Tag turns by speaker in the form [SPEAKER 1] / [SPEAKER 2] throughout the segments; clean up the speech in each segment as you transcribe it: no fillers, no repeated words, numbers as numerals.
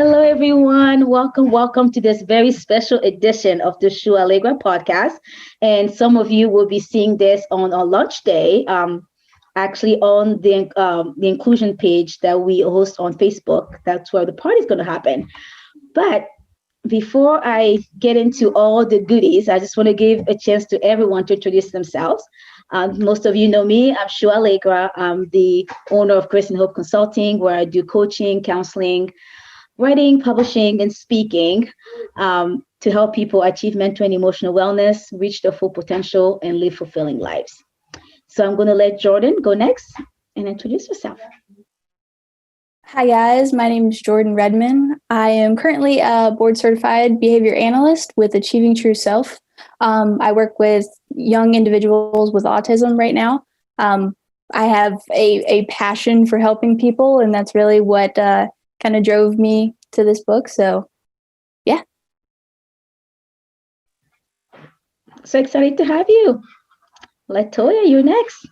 [SPEAKER 1] Hello, everyone. Welcome to this very special edition of the Shua Allegra podcast. And some of you will be seeing this on our launch day, actually on the inclusion page that we host on Facebook. That's where the party is going to happen. But before I get into all the goodies, I just want to give a chance to everyone to introduce themselves. Most of you know me. I'm Shua Allegra. I'm the owner of Grace and Hope Consulting, where I do coaching, counseling, writing, publishing, and speaking to help people achieve mental and emotional wellness, reach their full potential, and live fulfilling lives. So I'm going to let Jordan go next and introduce herself.
[SPEAKER 2] Hi guys, my name is Jordan Redman. I am currently a board certified behavior analyst with Achieving True Self. I work with young individuals with autism right now. I have a passion for helping people, and that's really what kind of drove me to this book. So, yeah.
[SPEAKER 1] So excited to have you. Latoya, you're next.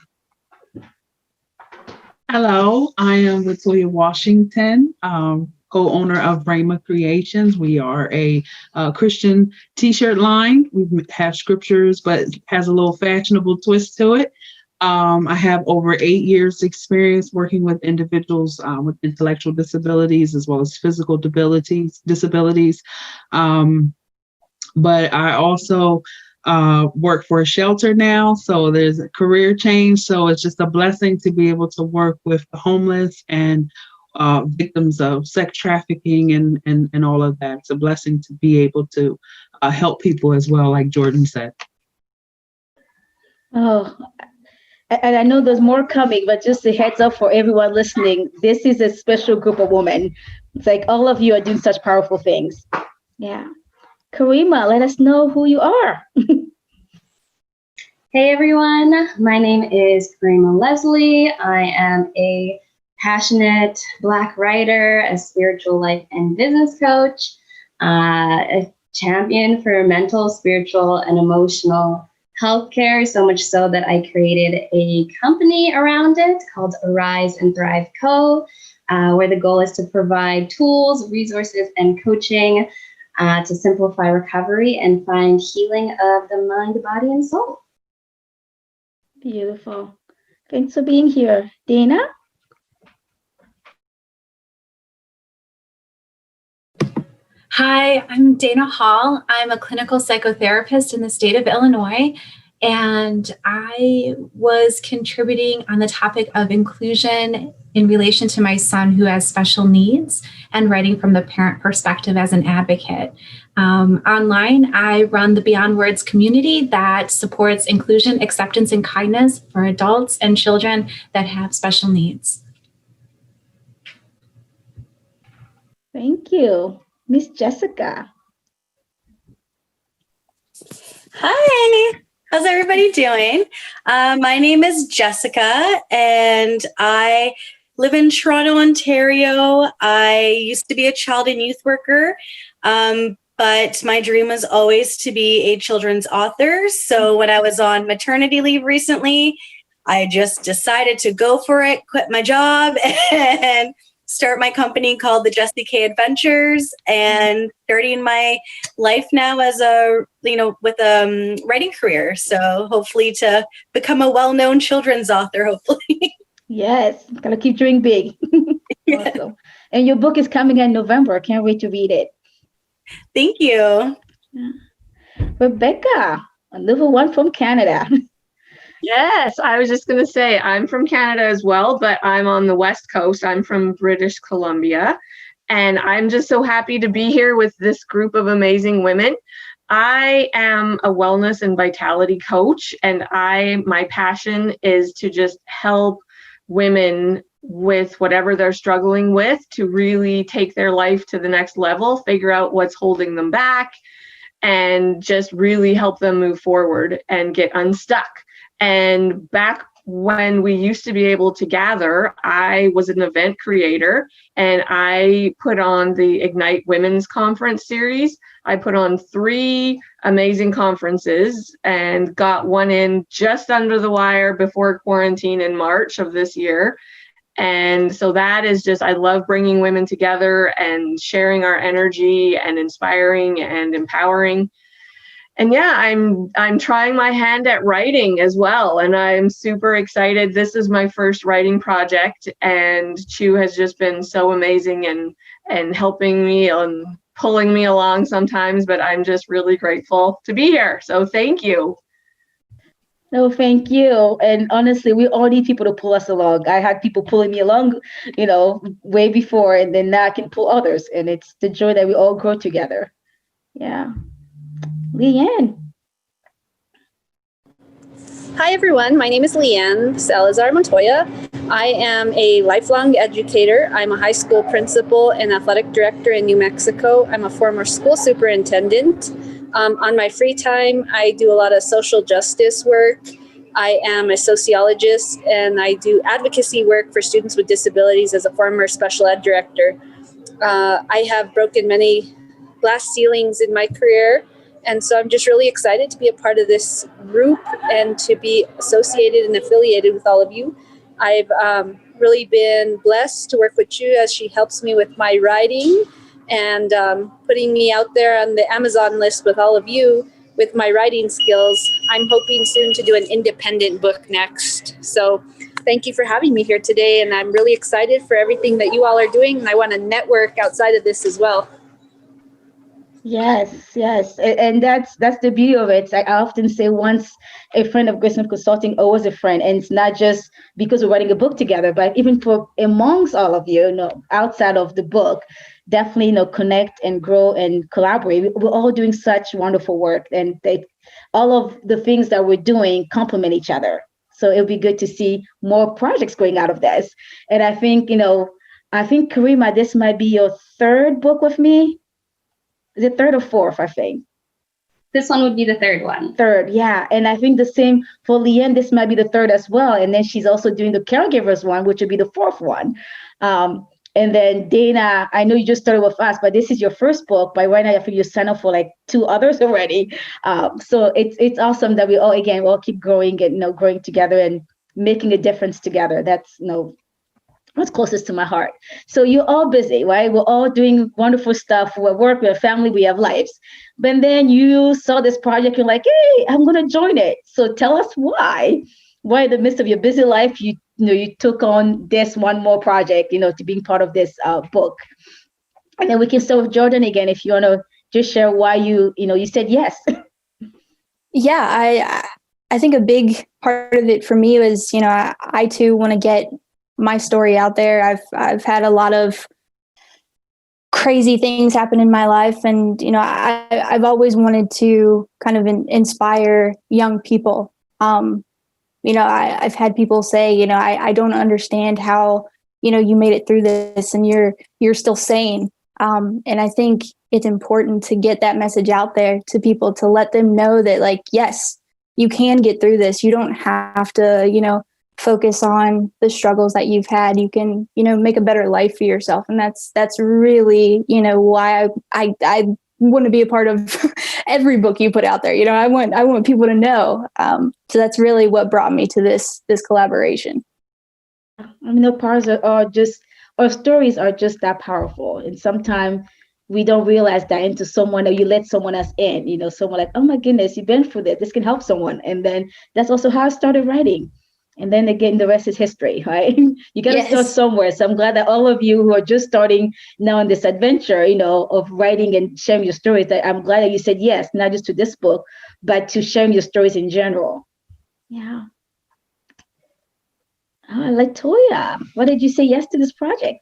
[SPEAKER 3] Hello, I am Latoya Washington, co-owner of Rhema Creations. We are a Christian t-shirt line. We have scriptures, but it has a little fashionable twist to it. I have over 8 years experience working with individuals with intellectual disabilities as well as physical disabilities. But I also work for a shelter now, so there's a career change. So it's just a blessing to be able to work with the homeless and victims of sex trafficking and all of that. It's a blessing to be able to help people as well, like Jordan said.
[SPEAKER 1] Oh, and I know there's more coming, but just a heads up for everyone listening, this is a special group of women. It's like all of you are doing such powerful things. Yeah. Karima, let us know who you are.
[SPEAKER 4] Hey everyone, my name is Karima Leslie. I am a passionate Black writer, a spiritual life and business coach, a champion for mental, spiritual, and emotional healthcare, so much so that I created a company around it called Arise and Thrive Co., where the goal is to provide tools, resources, and coaching to simplify recovery and find healing of the mind, body, and soul.
[SPEAKER 1] Beautiful. Thanks for being here. Dana?
[SPEAKER 5] Hi, I'm Dana Hall. I'm a clinical psychotherapist in the state of Illinois, and I was contributing on the topic of inclusion in relation to my son who has special needs and writing from the parent perspective as an advocate. Online, I run the Beyond Words community that supports inclusion, acceptance, and kindness for adults and children that have special needs.
[SPEAKER 1] Thank you. Miss Jessica.
[SPEAKER 6] Hi, how's everybody doing? My name is Jessica, and I live in Toronto, Ontario. I used to be a child and youth worker, but my dream was always to be a children's author. So when I was on maternity leave recently, I just decided to go for it, quit my job, and start my company called the Jessie K Adventures, and starting my life now as with a writing career. So hopefully to become a well-known children's author, hopefully.
[SPEAKER 1] Yes, gotta keep dreaming big. Awesome. And your book is coming in November. Can't wait to read it.
[SPEAKER 6] Thank you.
[SPEAKER 1] Yeah. Rebecca, a little one from Canada.
[SPEAKER 7] Yes, I was just going to say I'm from Canada as well, but I'm on the West Coast. I'm from British Columbia, and I'm just so happy to be here with this group of amazing women. I am a wellness and vitality coach, and my passion is to just help women with whatever they're struggling with to really take their life to the next level, figure out what's holding them back, and just really help them move forward and get unstuck. And back when we used to be able to gather, I was an event creator, and I put on the Ignite Women's Conference series. I put on 3 amazing conferences and got one in just under the wire before quarantine in March of this year. And so that is just, I love bringing women together and sharing our energy and inspiring and empowering. And yeah, I'm trying my hand at writing as well, and I'm super excited. This is my first writing project, and Chu has just been so amazing and helping me and pulling me along sometimes, but I'm just really grateful to be here. So thank you.
[SPEAKER 1] No, thank you. And honestly, we all need people to pull us along. I had people pulling me along, way before, and then now I can pull others. And it's the joy that we all grow together. Yeah. Leanne.
[SPEAKER 8] Hi, everyone. My name is Leanne Salazar Montoya. I am a lifelong educator. I'm a high school principal and athletic director in New Mexico. I'm a former school superintendent. On my free time, I do a lot of social justice work. I am a sociologist, and I do advocacy work for students with disabilities as a former special ed director. I have broken many glass ceilings in my career, and so I'm just really excited to be a part of this group and to be associated and affiliated with all of you. I've really been blessed to work with Chu as she helps me with my writing and putting me out there on the Amazon list with all of you with my writing skills. I'm hoping soon to do an independent book next. So thank you for having me here today. And I'm really excited for everything that you all are doing. And I want to network outside of this as well.
[SPEAKER 1] Yes, yes. And that's the beauty of it. I often say once a friend of Graceland Consulting, always a friend. And it's not just because we're writing a book together, but even for amongst all of you, outside of the book, definitely, connect and grow and collaborate. We're all doing such wonderful work, and all of the things that we're doing complement each other. So it'll be good to see more projects going out of this. And I think, Karima, this might be your third book with me. Is it third or fourth, I think?
[SPEAKER 4] This one would be the third one.
[SPEAKER 1] Third, yeah. And I think the same for Leanne, this might be the third as well. And then she's also doing the caregivers one, which would be the fourth one. And then Dana, I know you just started with us, but this is your first book. By right now, I think you signed up for like 2 others already. So it's awesome that we all keep growing and growing together and making a difference together. That's what's closest to my heart. So you're all busy, right? We're all doing wonderful stuff. We work, we have family, we have lives. But then you saw this project, you're like, hey, I'm going to join it. So tell us why in the midst of your busy life, you took on this one more project, to being part of this book. And then we can start with Jordan again, if you want to just share why you said yes.
[SPEAKER 2] Yeah, I think a big part of it for me was, I too want to get my story out there. I've had a lot of crazy things happen in my life, and I've always wanted to kind of inspire young people. I've had people say, I don't understand how you made it through this and you're still sane. And I think it's important to get that message out there to people, to let them know that, like, yes, you can get through this. You don't have to focus on the struggles that you've had. You can make a better life for yourself. And that's really why I want to be a part of every book you put out there. I want people to know. So that's really what brought me to this collaboration.
[SPEAKER 1] Our stories are just that powerful. And sometimes we don't realize that into someone, or you let someone else in, someone like, oh my goodness, you've been through this can help someone. And then that's also how I started writing. And then again, the rest is history, right? You got to start somewhere. So I'm glad that all of you who are just starting now in this adventure, of writing and sharing your stories, that I'm glad that you said yes, not just to this book, but to sharing your stories in general. Yeah. Latoya, why did you say yes to this project?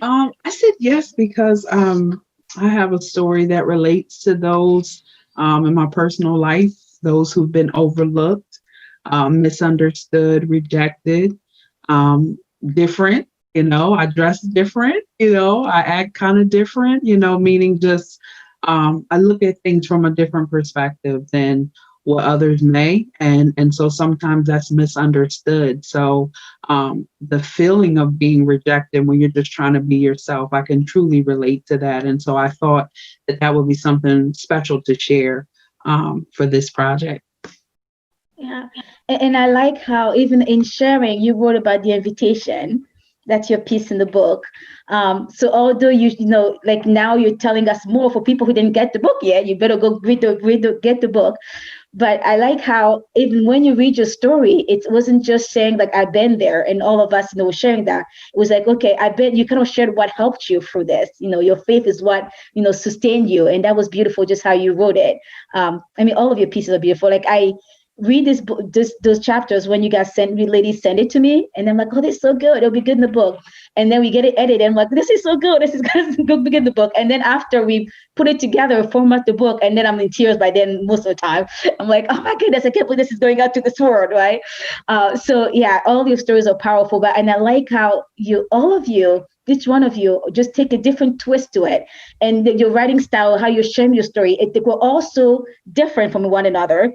[SPEAKER 3] I said yes because I have a story that relates to those in my personal life, those who've been overlooked, misunderstood, rejected, different, I dress different, I act kind of different, meaning just I look at things from a different perspective than what others may. And so sometimes that's misunderstood. So the feeling of being rejected when you're just trying to be yourself, I can truly relate to that. And so I thought that would be something special to share for this project.
[SPEAKER 1] Yeah. And I like how even in sharing, you wrote about the invitation. That's your piece in the book. So although you know, like now you're telling us more for people who didn't get the book yet, you better go get the book. But I like how even when you read your story, it wasn't just saying like I've been there and all of us, sharing that. It was like, okay, I bet you kind of shared what helped you through this. Your faith is what sustained you, and that was beautiful. Just how you wrote it. I mean, all of your pieces are beautiful. Like I read this book, those chapters when you guys ladies send it to me, and I'm like, oh, this is so good. It'll be good in the book. And then we get it edited. And I'm like, this is so good. This is good to get the book. And then after we put it together, format the book, and then I'm in tears by then most of the time. I'm like, oh my goodness, I can't believe this is going out to this world, right? So yeah, all your stories are powerful. And I like how all of you, each one of you, just take a different twist to it. And your writing style, how you're sharing your story, it will also different from one another.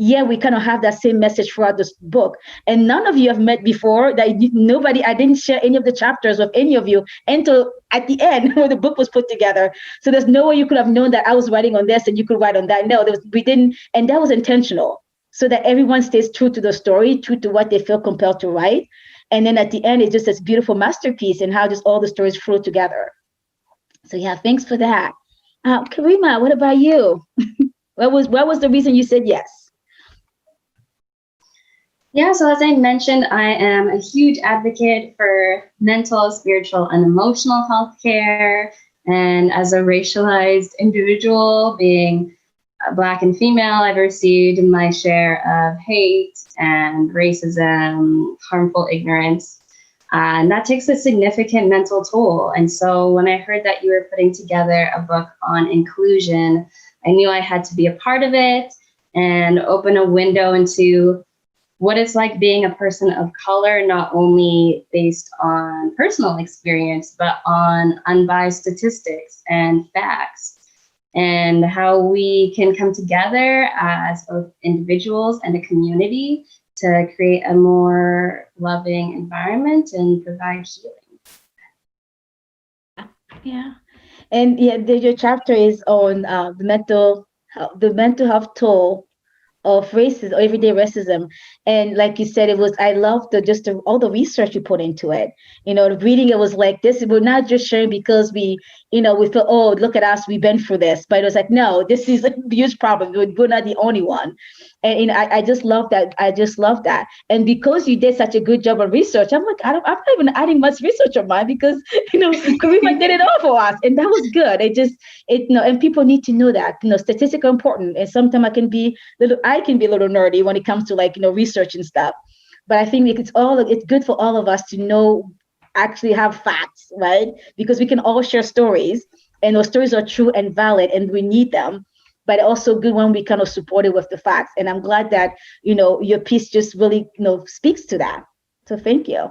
[SPEAKER 1] Yeah, we kind of have that same message throughout this book. And none of you have met before. I didn't share any of the chapters with any of you until at the end when the book was put together. So there's no way you could have known that I was writing on this and you could write on that. No, we didn't. And that was intentional, so that everyone stays true to the story, true to what they feel compelled to write. And then at the end, it's just this beautiful masterpiece and how just all the stories flow together. So yeah, thanks for that. Karima, what about you? What was the reason you said yes?
[SPEAKER 4] Yeah, so as I mentioned, I am a huge advocate for mental, spiritual, and emotional health care. And as a racialized individual, being Black and female, I've received my share of hate and racism, harmful ignorance. And that takes a significant mental toll. And so when I heard that you were putting together a book on inclusion, I knew I had to be a part of it and open a window into what it's like being a person of color, not only based on personal experience, but on unbiased statistics and facts, and how we can come together as both individuals and a community to create a more loving environment and provide healing.
[SPEAKER 1] Yeah. And yeah, your chapter is on the mental health toll of racism, or everyday racism. And like you said, I love all the research you put into it. Reading it was like this, we're not just sharing because we feel, oh, look at us, we've been through this. But it was like, no, this is a huge problem. We're not the only one. And I just love that. I just love that. And because you did such a good job of research, I'm like, I'm not even adding much research on mine because, Karima did it all for us. And that was good. And people need to know that, statistics are important. And sometimes I can be a little nerdy when it comes to research and stuff. But I think it's good for all of us to know, actually have facts, right? Because we can all share stories, and those stories are true and valid, and we need them. But also good when we kind of support it with the facts. And I'm glad that, your piece just really, speaks to that. So thank you.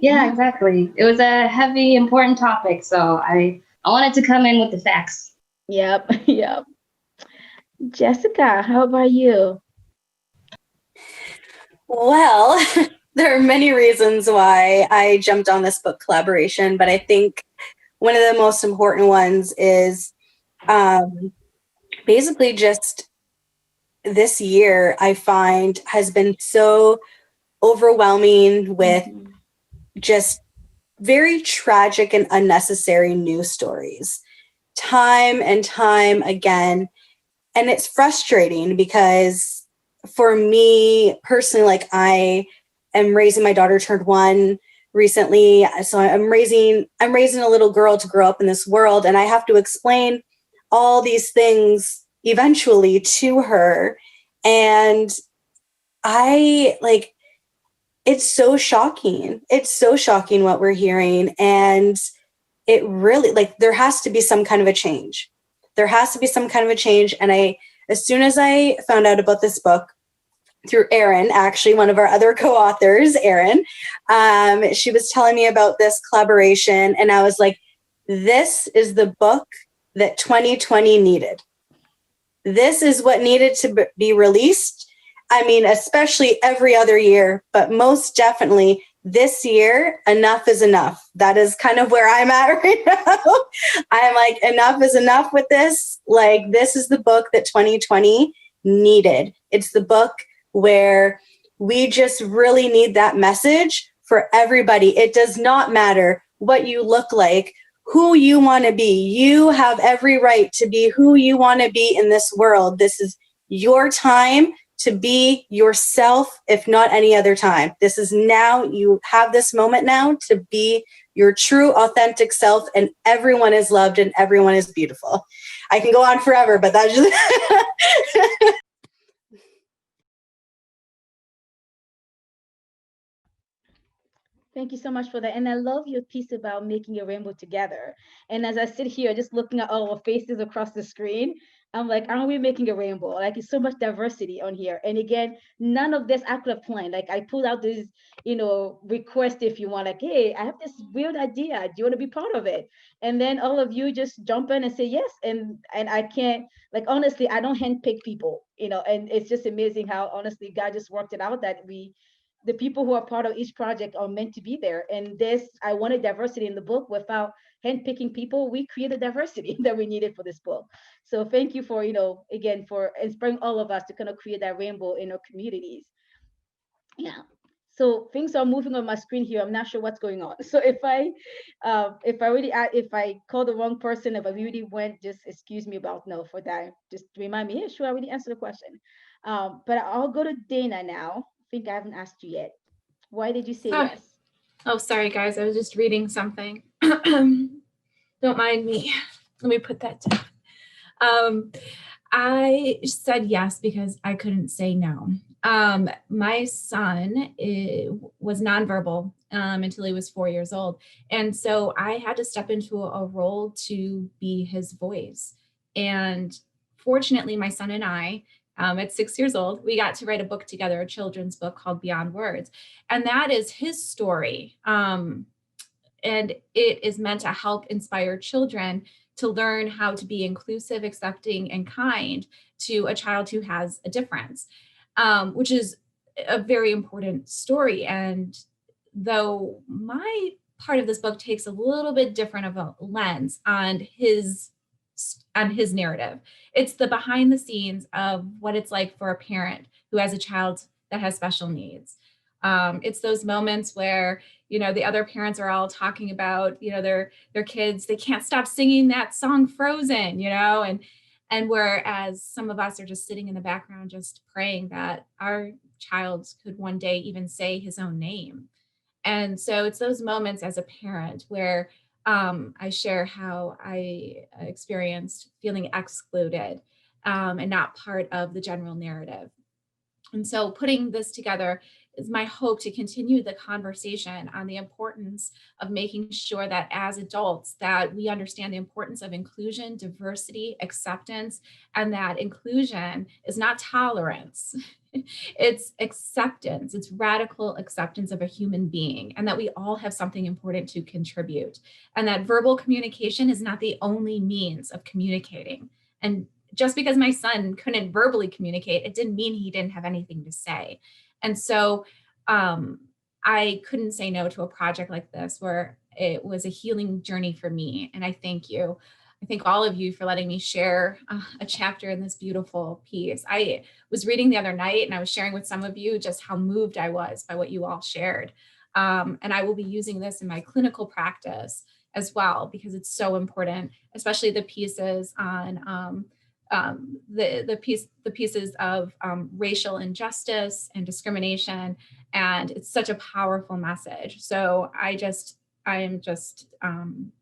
[SPEAKER 4] Yeah, exactly. It was a heavy, important topic. So I wanted to come in with the facts.
[SPEAKER 1] Yep. Jessica, how about you?
[SPEAKER 6] Well, there are many reasons why I jumped on this book collaboration, but I think one of the most important ones is basically just this year I find has been so overwhelming with just very tragic and unnecessary news stories, time and time again. And it's frustrating because for me personally, like I am raising, my daughter turned 1 recently. So I'm raising a little girl to grow up in this world, and I have to explain all these things eventually to her. And it's so shocking. It's so shocking what we're hearing. And it really, there has to be some kind of a change. There has to be some kind of a change. And as soon as I found out about this book through Erin, actually one of our other co-authors, Erin, she was telling me about this collaboration, and I was like, this is the book that 2020 needed. This is what needed to be released. I mean, especially every other year, but most definitely this year, enough is enough. That is kind of where I'm at right now. I'm like, enough is enough with this. Like, this is the book that 2020 needed. It's the book where we just really need that message for everybody. It does not matter what you look like, who you want to be. You have every right to be who you want to be in this world. This is your time to be yourself, if not any other time. This is now. You have this moment now to be your true, authentic self, and everyone is loved and everyone is beautiful. I can go on forever, but that's just...
[SPEAKER 1] Thank you so much for that. And I love your piece about making a rainbow together. And as I sit here just looking at all our faces across the screen, I'm like, aren't we making a rainbow? Like, it's so much diversity on here. And again, none of this I could have planned. Like, I pulled out this, request, if you want, like, hey, I have this weird idea. Do you want to be part of it? And then all of you just jump in and say yes. And I can't, like, honestly, I don't handpick people, and it's just amazing how honestly God just worked it out that the people who are part of each project are meant to be there. And I wanted diversity in the book. Without handpicking people, we created diversity that we needed for this book. So thank you for, again, for inspiring all of us to kind of create that rainbow in our communities. Yeah. So things are moving on my screen here. I'm not sure what's going on. So if I call the wrong person, if I really went, just excuse me for that. Just remind me, yeah, sure, I already answered the question. But I'll go to Dana now. I think I haven't asked you yet. Why did you say yes?
[SPEAKER 5] Oh, sorry, guys. I was just reading something. Don't mind me. Let me put that down. I said yes because I couldn't say no. My son was nonverbal until he was 4 years old. And so I had to step into a role to be his voice. And fortunately, my son and I, at 6 years old, we got to write a book together, a children's book called Beyond Words. And that is his story. And it is meant to help inspire children to learn how to be inclusive, accepting, and kind to a child who has a difference, which is a very important story. And though my part of this book takes a little bit different of a lens on his narrative, it's the behind the scenes of what it's like for a parent who has a child that has special needs. It's those moments where, the other parents are all talking about, their kids, they can't stop singing that song Frozen, and whereas some of us are just sitting in the background, just praying that our child could one day even say his own name. And so it's those moments as a parent where I share how I experienced feeling excluded and not part of the general narrative. And so putting this together is my hope to continue the conversation on the importance of making sure that as adults that we understand the importance of inclusion, diversity, acceptance, and that inclusion is not tolerance. It's acceptance, it's radical acceptance of a human being, and that we all have something important to contribute. And that verbal communication is not the only means of communicating. And just because my son couldn't verbally communicate, it didn't mean he didn't have anything to say. And so I couldn't say no to a project like this, where it was a healing journey for me. And I thank you. I thank all of you for letting me share a chapter in this beautiful piece. I was reading the other night and I was sharing with some of you just how moved I was by what you all shared. And I will be using this in my clinical practice as well, because it's so important, especially the pieces on the pieces of racial injustice and discrimination. And it's such a powerful message. So I am just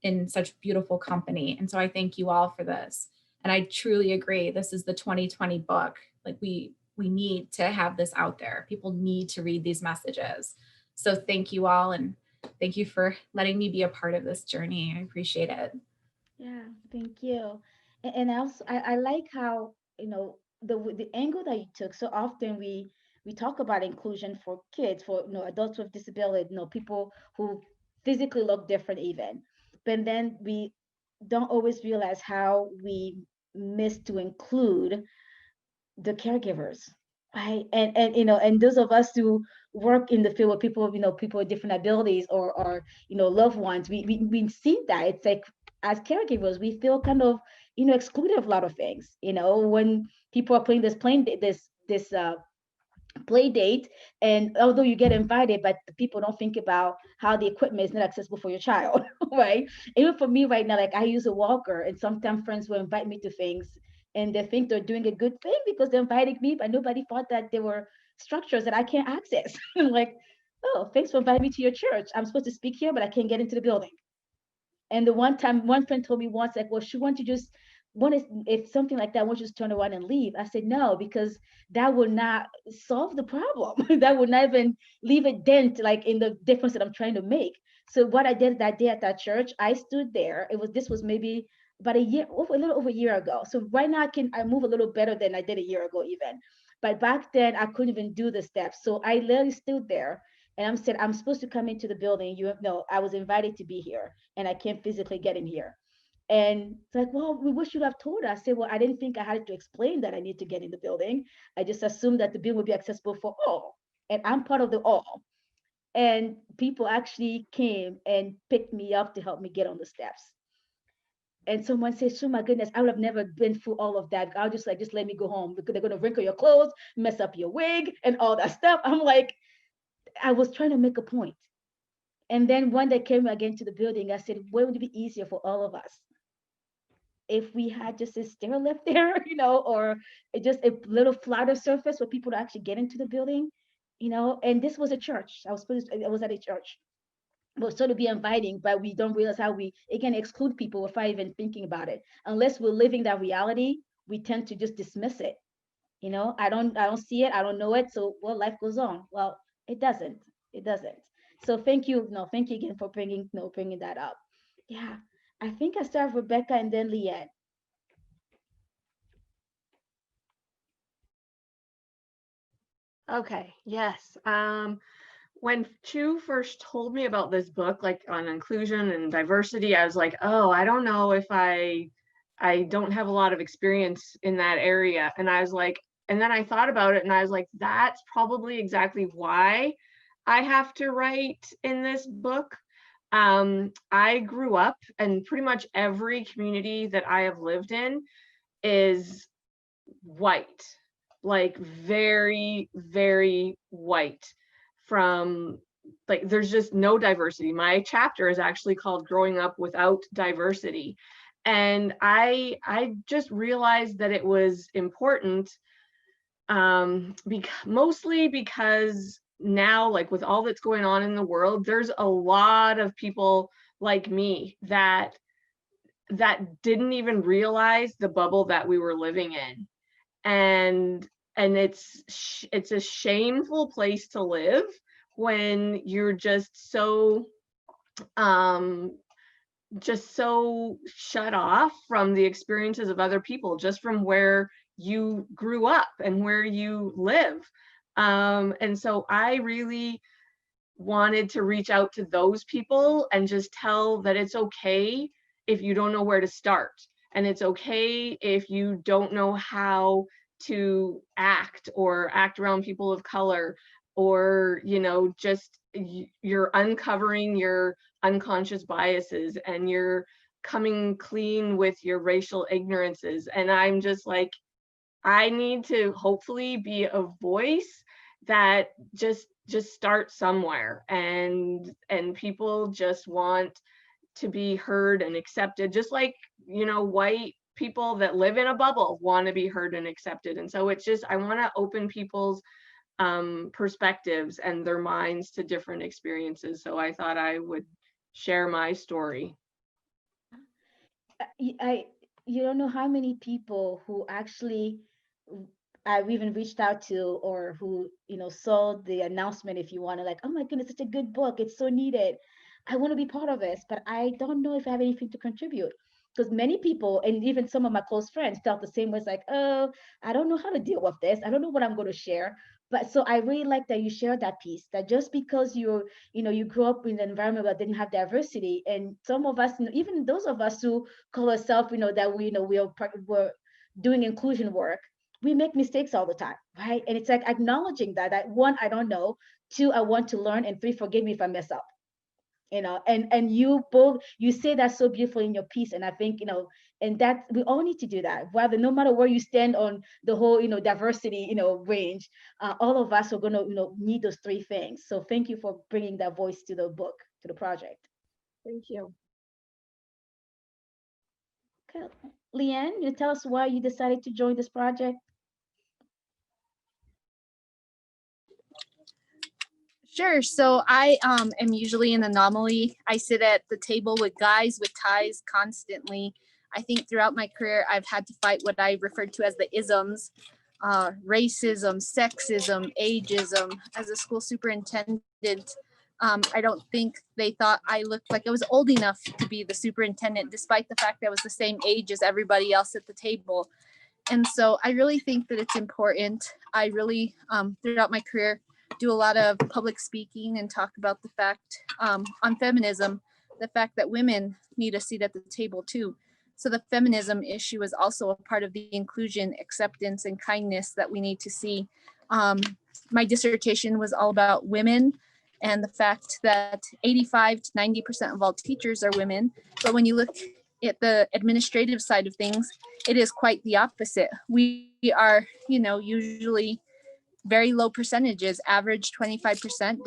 [SPEAKER 5] in such beautiful company. And so I thank you all for this. And I truly agree. This is the 2020 book. Like we need to have this out there. People need to read these messages. So thank you all. And thank you for letting me be a part of this journey. I appreciate it.
[SPEAKER 1] Yeah, thank you. And also, I like how, the angle that you took. So often we talk about inclusion for kids, for, adults with disability, people who physically look different even. But then we don't always realize how we miss to include the caregivers, right? And those of us who work in the field with people, people with different abilities or loved ones, we see that it's like, as caregivers, we feel kind of, excluded of a lot of things, when people are playing this play date. And although you get invited, but the people don't think about how the equipment is not accessible for your child, right? Even for me right now, like I use a walker, and sometimes friends will invite me to things and they think they're doing a good thing because they're inviting me, but nobody thought that there were structures that I can't access. Like, oh, thanks for inviting me to your church. I'm supposed to speak here, but I can't get into the building. And the one time, one friend told me once, like, well, she wants to just, one is, if something like that, won't you just turn around and leave? I said, no, because that would not solve the problem. That would not even leave a dent, like in the difference that I'm trying to make. So what I did that day at that church, I stood there. This was maybe about a little over a year ago. So right now I move a little better than I did a year ago even. But back then I couldn't even do the steps. So I literally stood there and I'm said, I'm supposed to come into the building. You have no, I was invited to be here and I can't physically get in here. And it's like, well, we wish you'd have told us. I said, well, I didn't think I had to explain that I need to get in the building. I just assumed that the building would be accessible for all. And I'm part of the all. And people actually came and picked me up to help me get on the steps. And someone says, oh my goodness, I would have never been through all of that. I'll just let me go home because they're going to wrinkle your clothes, mess up your wig and all that stuff. I'm like, I was trying to make a point. And then when they came again to the building, I said, what would it be easier for all of us if we had just a stair lift there, or just a little flatter surface for people to actually get into the building, and this was a church. I was at a church. But so to be inviting, but we don't realize how we, again, exclude people without even thinking about it. Unless we're living that reality, we tend to just dismiss it. I don't see it. I don't know it. So, well, life goes on. Well, it doesn't. It doesn't. So thank you. No, thank you again for bringing that up. Yeah. I think I started with Rebecca and then Leanne.
[SPEAKER 7] Okay, yes. When Chu first told me about this book, like on inclusion and diversity, I was like, oh, I don't know if I don't have a lot of experience in that area. And I was like, and then I thought about it and I was like, that's probably exactly why I have to write in this book. I grew up, and pretty much every community that I have lived in is white, like very, very white. From like, there's just no diversity. My chapter is actually called Growing Up Without Diversity. And I just realized that it was important, mostly because now, like with all that's going on in the world, there's a lot of people like me that didn't even realize the bubble that we were living in. And it's a shameful place to live when you're just so shut off from the experiences of other people, just from where you grew up and where you live. And so I really wanted to reach out to those people and just tell that it's okay if you don't know where to start. And it's okay if you don't know how to act around people of color, or, just you're uncovering your unconscious biases and you're coming clean with your racial ignorances. And I'm just like, I need to hopefully be a voice that just start somewhere, and people just want to be heard and accepted, just like, white people that live in a bubble want to be heard and accepted. And so it's just, I want to open people's perspectives and their minds to different experiences. So I thought I would share my story.
[SPEAKER 1] You don't know how many people who actually I've even reached out to, or who, saw the announcement, if you want to, like, oh my goodness, it's a good book. It's so needed. I want to be part of this, but I don't know if I have anything to contribute. Because many people, and even some of my close friends, felt the same way. It's like, oh, I don't know how to deal with this. I don't know what I'm going to share. But so I really like that you shared that piece, that just because you grew up in an environment that didn't have diversity, and some of us, even those of us who call ourselves, that we're doing inclusion work, we make mistakes all the time, right? And it's like acknowledging that one, I don't know, two, I want to learn, and three, forgive me if I mess up. And you both, you say that so beautifully in your piece. And I think, and that we all need to do that, whether, no matter where you stand on the whole, diversity, range, all of us are going to, need those three things. So thank you for bringing that voice to the book, to the project.
[SPEAKER 7] Thank you.
[SPEAKER 1] Okay. Leanne, you tell us why you decided to join this project.
[SPEAKER 9] Sure. So I am usually an anomaly. I sit at the table with guys with ties constantly. I think throughout my career, I've had to fight what I referred to as the isms, racism, sexism, ageism. As a school superintendent, I don't think they thought I looked like I was old enough to be the superintendent, despite the fact that I was the same age as everybody else at the table. And so I really think that it's important. I really, throughout my career, do a lot of public speaking and talk about the fact on feminism, the fact that women need a seat at the table too. So the feminism issue is also a part of the inclusion, acceptance, and kindness that we need to see. My dissertation was all about women and the fact that 85 to 90% of all teachers are women. But when you look at the administrative side of things, it is quite the opposite. We are, usually very low percentages, average 25%,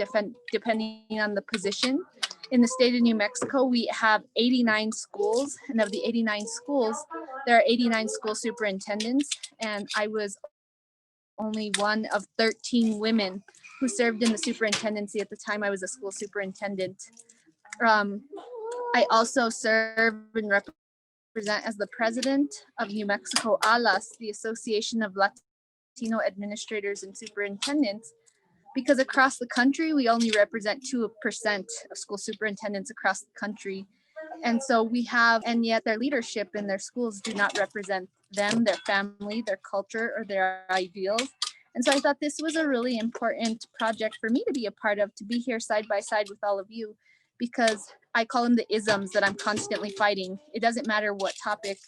[SPEAKER 9] depending on the position. In the state of New Mexico, we have 89 schools, and of the 89 schools, there are 89 school superintendents, and I was only one of 13 women who served in the superintendency at the time I was a school superintendent. I also serve and represent as the president of New Mexico ALAS, the Association of Latino Administrators and Superintendents, because across the country, we only represent 2% of school superintendents across the country. And so and yet their leadership in their schools do not represent them, their family, their culture, or their ideals. And so I thought this was a really important project for me to be a part of, to be here side by side with all of you, because I call them the isms that I'm constantly fighting. It doesn't matter what topic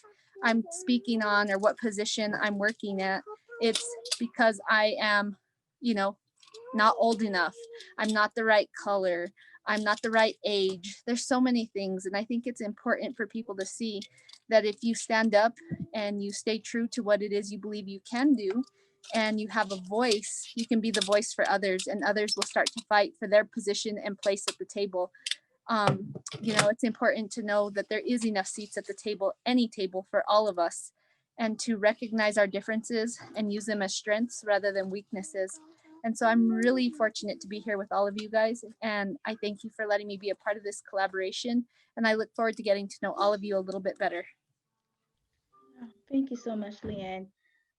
[SPEAKER 9] I'm speaking on or what position I'm working at. It's because I am, not old enough. I'm not the right color. I'm not the right age. There's so many things. And I think it's important for people to see that if you stand up and you stay true to what it is you believe you can do, and you have a voice, you can be the voice for others, and others will start to fight for their position and place at the table. It's important to know that there is enough seats at the table, any table, for all of us, and to recognize our differences and use them as strengths rather than weaknesses. And so I'm really fortunate to be here with all of you guys. And I thank you for letting me be a part of this collaboration. And I look forward to getting to know all of you a little bit better.
[SPEAKER 1] Thank you so much, Leanne.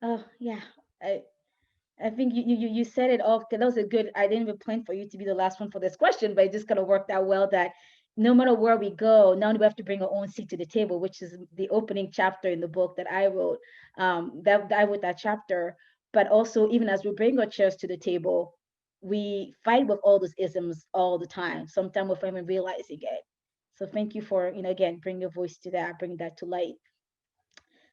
[SPEAKER 1] Oh, yeah. I think you said it all. That was a good, I didn't even plan for you to be the last one for this question, but it just kind of worked out well that no matter where we go, now we have to bring our own seat to the table, which is the opening chapter in the book that I wrote, that I wrote that chapter. But also, even as we bring our chairs to the table, we fight with all those isms all the time, sometimes without even realizing it. So thank you for, again, bring your voice to that, bring that to light.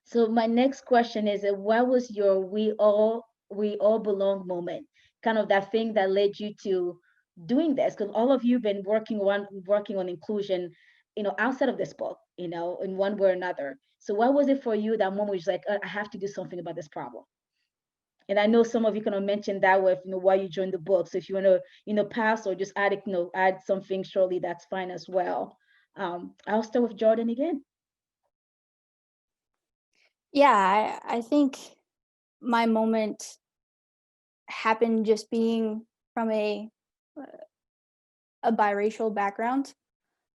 [SPEAKER 1] So my next question is, what was your we all belong moment? Kind of that thing that led you to doing this, because all of you have been working on inclusion, outside of this book, in one way or another. So what was it for you, that moment was like, I have to do something about this problem? And I know some of you kind of mentioned that with, why you joined the book. So if you want to, pass or just add, add something shortly, that's fine as well. I'll start with Jordan again.
[SPEAKER 2] Yeah, I think my moment happened just being from a biracial background.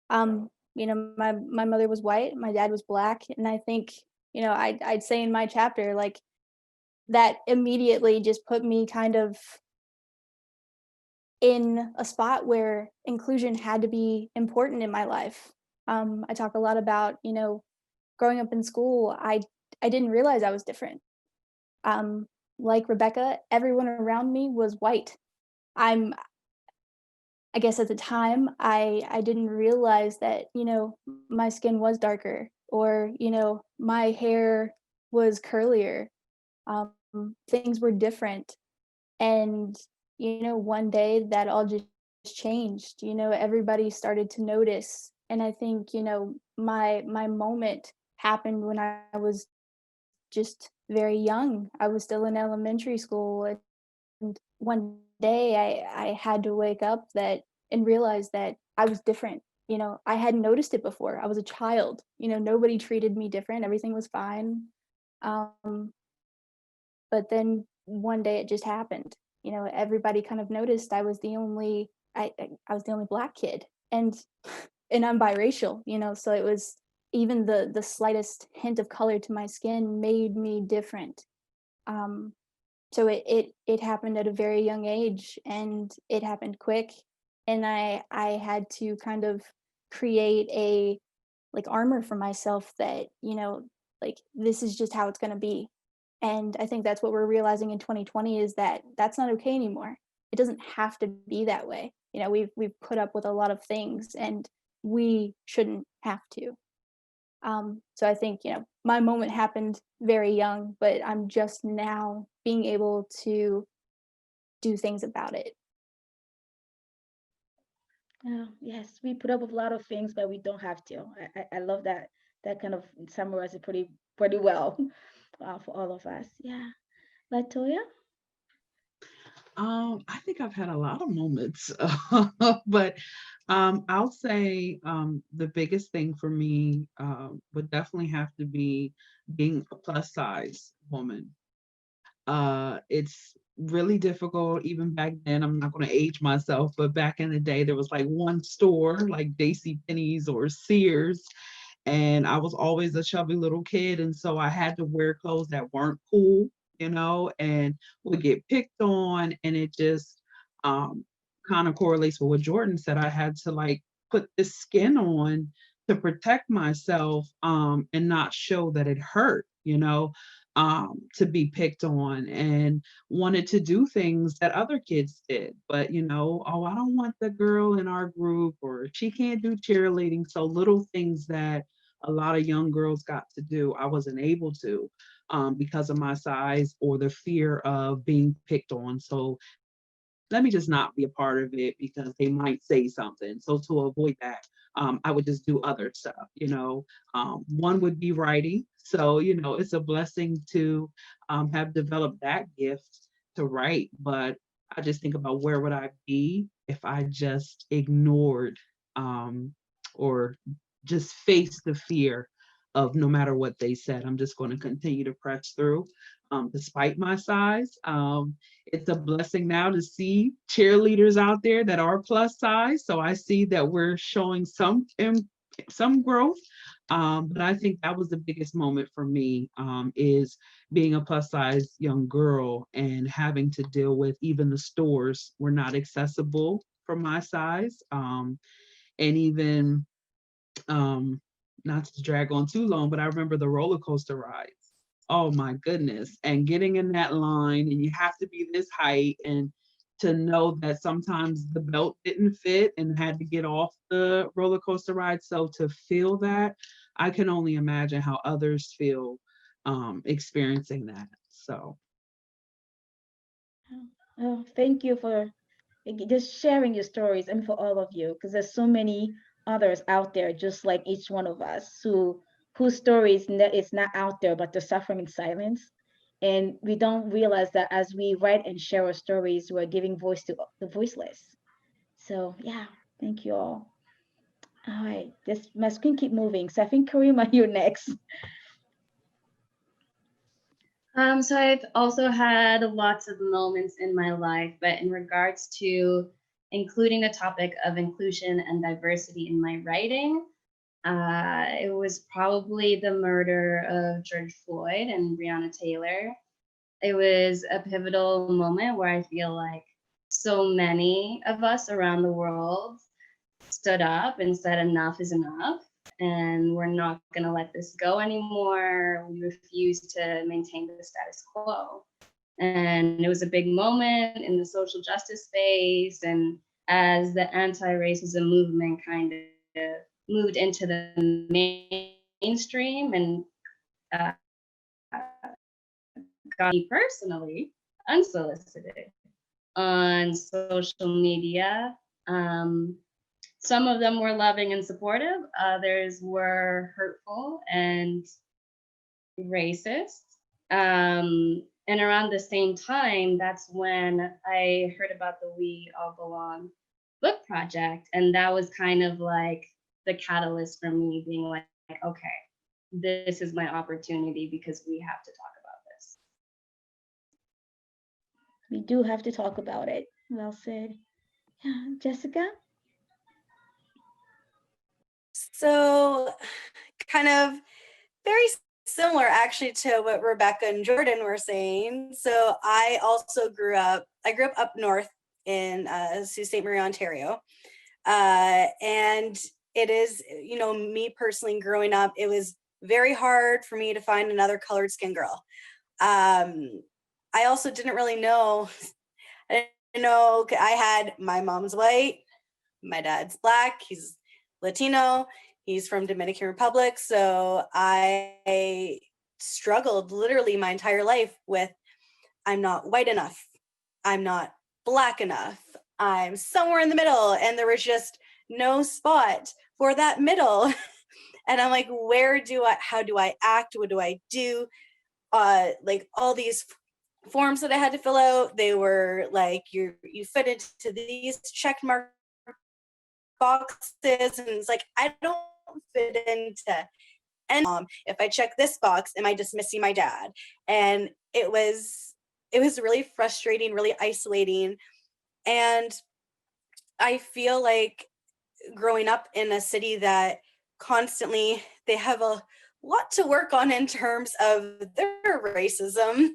[SPEAKER 2] My mother was white, my dad was black, and I think, I'd say in my chapter, like, that immediately just put me kind of in a spot where inclusion had to be important in my life. I talk a lot about, growing up in school, I didn't realize I was different. Like Rebecca, everyone around me was white. I guess at the time, I didn't realize that, my skin was darker, or, my hair was curlier. Things were different. And, one day that all just changed. Everybody started to notice. And I think, my moment happened when I was just very young. I was still in elementary school, and one day I had to wake up that and realize that I was different. I hadn't noticed it before. I was a child. Nobody treated me different. Everything was fine. Um, but then one day it just happened. Everybody kind of noticed I was the only I was the only Black kid, and I'm biracial. So it was even the slightest hint of color to my skin made me different. So it happened at a very young age, and it happened quick, and I had to kind of create a like armor for myself that like this is just how it's going to be. And I think that's what we're realizing in 2020 is that that's not okay anymore. It doesn't have to be that way. We've put up with a lot of things, and we shouldn't have to. So I think, my moment happened very young, but I'm just now being able to do things about it.
[SPEAKER 1] Yes, we put up with a lot of things, but we don't have to. I love that. That kind of summarizes it pretty well for all of us. Yeah. Latoya?
[SPEAKER 3] I think I've had a lot of moments, but I'll say the biggest thing for me would definitely have to be being a plus size woman. It's really difficult even back then. I'm not going to age myself, but back in the day, there was like one store like J.C. Penney's or Sears, and I was always a chubby little kid, and so I had to wear clothes that weren't cool, and would get picked on, and it just kind of correlates with what Jordan said. I had to like put this skin on to protect myself and not show that it hurt, to be picked on, and wanted to do things that other kids did. But, oh, I don't want the girl in our group, or she can't do cheerleading. So little things that a lot of young girls got to do, I wasn't able to because of my size or the fear of being picked on. So let me just not be a part of it because they might say something. So to avoid that, I would just do other stuff. One would be writing. So, it's a blessing to have developed that gift to write. But I just think about where would I be if I just ignored or just faced the fear of no matter what they said, I'm just going to continue to press through despite my size. It's a blessing now to see cheerleaders out there that are plus size. So I see that we're showing some growth. But I think that was the biggest moment for me is being a plus size young girl and having to deal with even the stores were not accessible for my size. And even not to drag on too long, but I remember the roller coaster rides. Oh my goodness. And getting in that line, and you have to be this height, and to know that sometimes the belt didn't fit and had to get off the roller coaster ride. So to feel that, I can only imagine how others feel experiencing that. So.
[SPEAKER 1] Oh, thank you for just sharing your stories, and for all of you, because there's so many others out there just like each one of us whose stories is not out there, but they're suffering in silence. And we don't realize that as we write and share our stories, we're giving voice to the voiceless. So yeah, thank you all. All right, this my screen keep moving. So I think Karima, you're next.
[SPEAKER 4] So I've also had lots of moments in my life, but in regards to including the topic of inclusion and diversity in my writing, it was probably the murder of George Floyd and Breonna Taylor. It was a pivotal moment where I feel like so many of us around the world stood up and said enough is enough, and we're not going to let this go anymore. We refuse to maintain the status quo. And it was a big moment in the social justice space, and as the anti-racism movement kind of moved into the mainstream and got me personally unsolicited on social media, Some of them were loving and supportive, others were hurtful and racist. And around the same time, that's when I heard about the We All Belong book project. And that was kind of like the catalyst for me being like, okay, this is my opportunity because we have to talk about this.
[SPEAKER 1] We do have to talk about it. Well said. Yeah, Jessica?
[SPEAKER 6] So, kind of very similar actually to what Rebecca and Jordan were saying. So, I grew up up north in Sault Ste. Marie, Ontario. And it is, me personally growing up, it was very hard for me to find another colored skin girl. I also didn't really know. I didn't know I had my mom's white, my dad's black, he's Latino, he's from Dominican Republic. So I struggled literally my entire life with, I'm not white enough, I'm not black enough, I'm somewhere in the middle. And there was just no spot for that middle. And I'm like, how do I act? What do I do? Like all these forms that I had to fill out, they were like, you fit into these check mark boxes. And it's like, I don't fit into any. If I check this box, am I dismissing my dad? And it was really frustrating, really isolating. And I feel like growing up in a city that constantly, they have a lot to work on in terms of their racism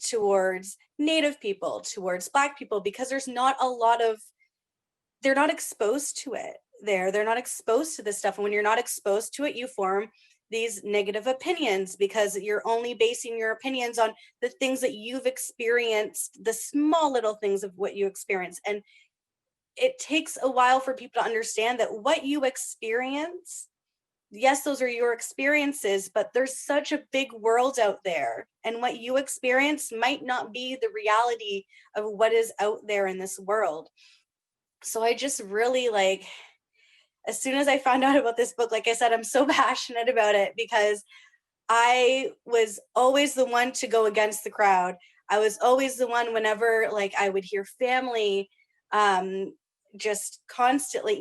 [SPEAKER 6] towards Native people, towards Black people, because there's not a lot of, they're not exposed to it there. They're not exposed to this stuff. And when you're not exposed to it, you form these negative opinions because you're only basing your opinions on the things that you've experienced, the small little things of what you experience. And it takes a while for people to understand that what you experience, yes, those are your experiences, but there's such a big world out there. And what you experience might not be the reality of what is out there in this world. So I just really as soon as I found out about this book, like I said, I'm so passionate about it because I was always the one to go against the crowd. I was always the one whenever I would hear family just constantly,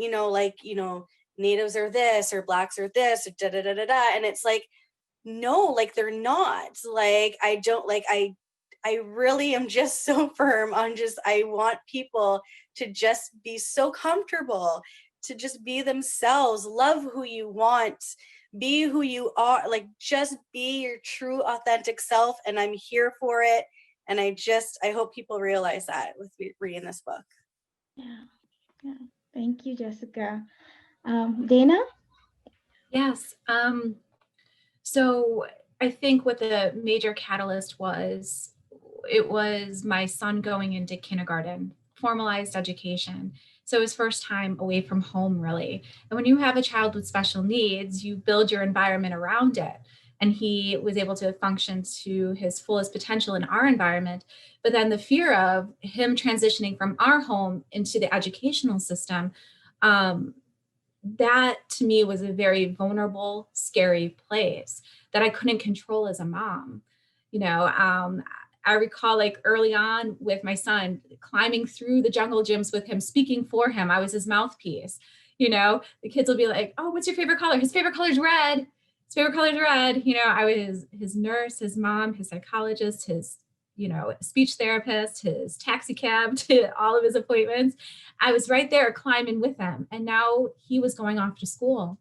[SPEAKER 6] Natives are this or Blacks are this, or da da da da da. And it's like, no, they're not. I really am just so firm on I want people to just be so comfortable, to just be themselves, love who you want, be who you are, just be your true authentic self. And I'm here for it. And I hope people realize that with reading this book.
[SPEAKER 1] Yeah. Thank you, Jessica. Dana?
[SPEAKER 5] Yes. So I think what the major catalyst was, it was my son going into kindergarten, formalized education. So his first time away from home, really. And when you have a child with special needs, you build your environment around it. And he was able to function to his fullest potential in our environment. But then the fear of him transitioning from our home into the educational system, that to me was a very vulnerable, scary place that I couldn't control as a mom. I recall early on with my son climbing through the jungle gyms with him, speaking for him. I was his mouthpiece. The kids will be like, oh, what's your favorite color? His favorite color is red. His favorite color is red. I was his nurse, his mom, his psychologist, his speech therapist, his taxi cab to all of his appointments. I was right there climbing with him. And now he was going off to school.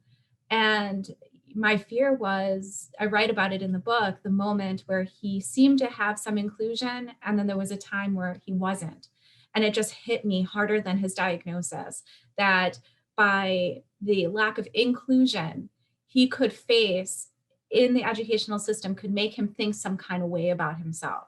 [SPEAKER 5] And my fear was, I write about it in the book, the moment where he seemed to have some inclusion. And then there was a time where he wasn't. And it just hit me harder than his diagnosis, that by the lack of inclusion he could face in the educational system could make him think some kind of way about himself.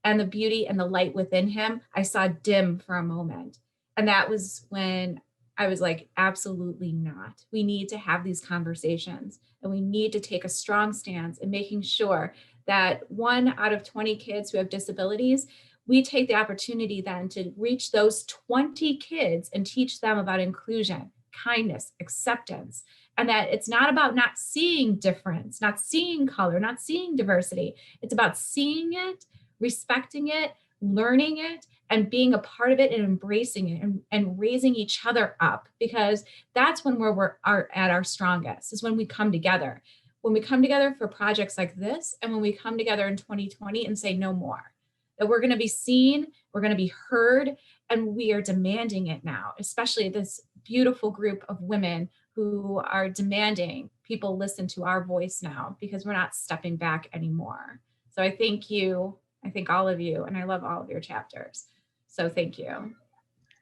[SPEAKER 5] And the beauty and the light within him, I saw dim for a moment. And that was when I was like, absolutely not. We need to have these conversations, and we need to take a strong stance in making sure that 1 out of 20 kids who have disabilities, we take the opportunity then to reach those 20 kids and teach them about inclusion, kindness, acceptance, and that it's not about not seeing difference, not seeing color, not seeing diversity. It's about seeing it, respecting it, learning it, and being a part of it and embracing it and raising each other up, because that's when we're at our strongest, is when we come together. When we come together for projects like this, and when we come together in 2020 and say no more, that we're going to be seen, we're going to be heard, and we are demanding it now, especially this beautiful group of women who are demanding people listen to our voice now, because we're not stepping back anymore. So I thank you. I thank all of you, and I love all of your chapters. So thank you.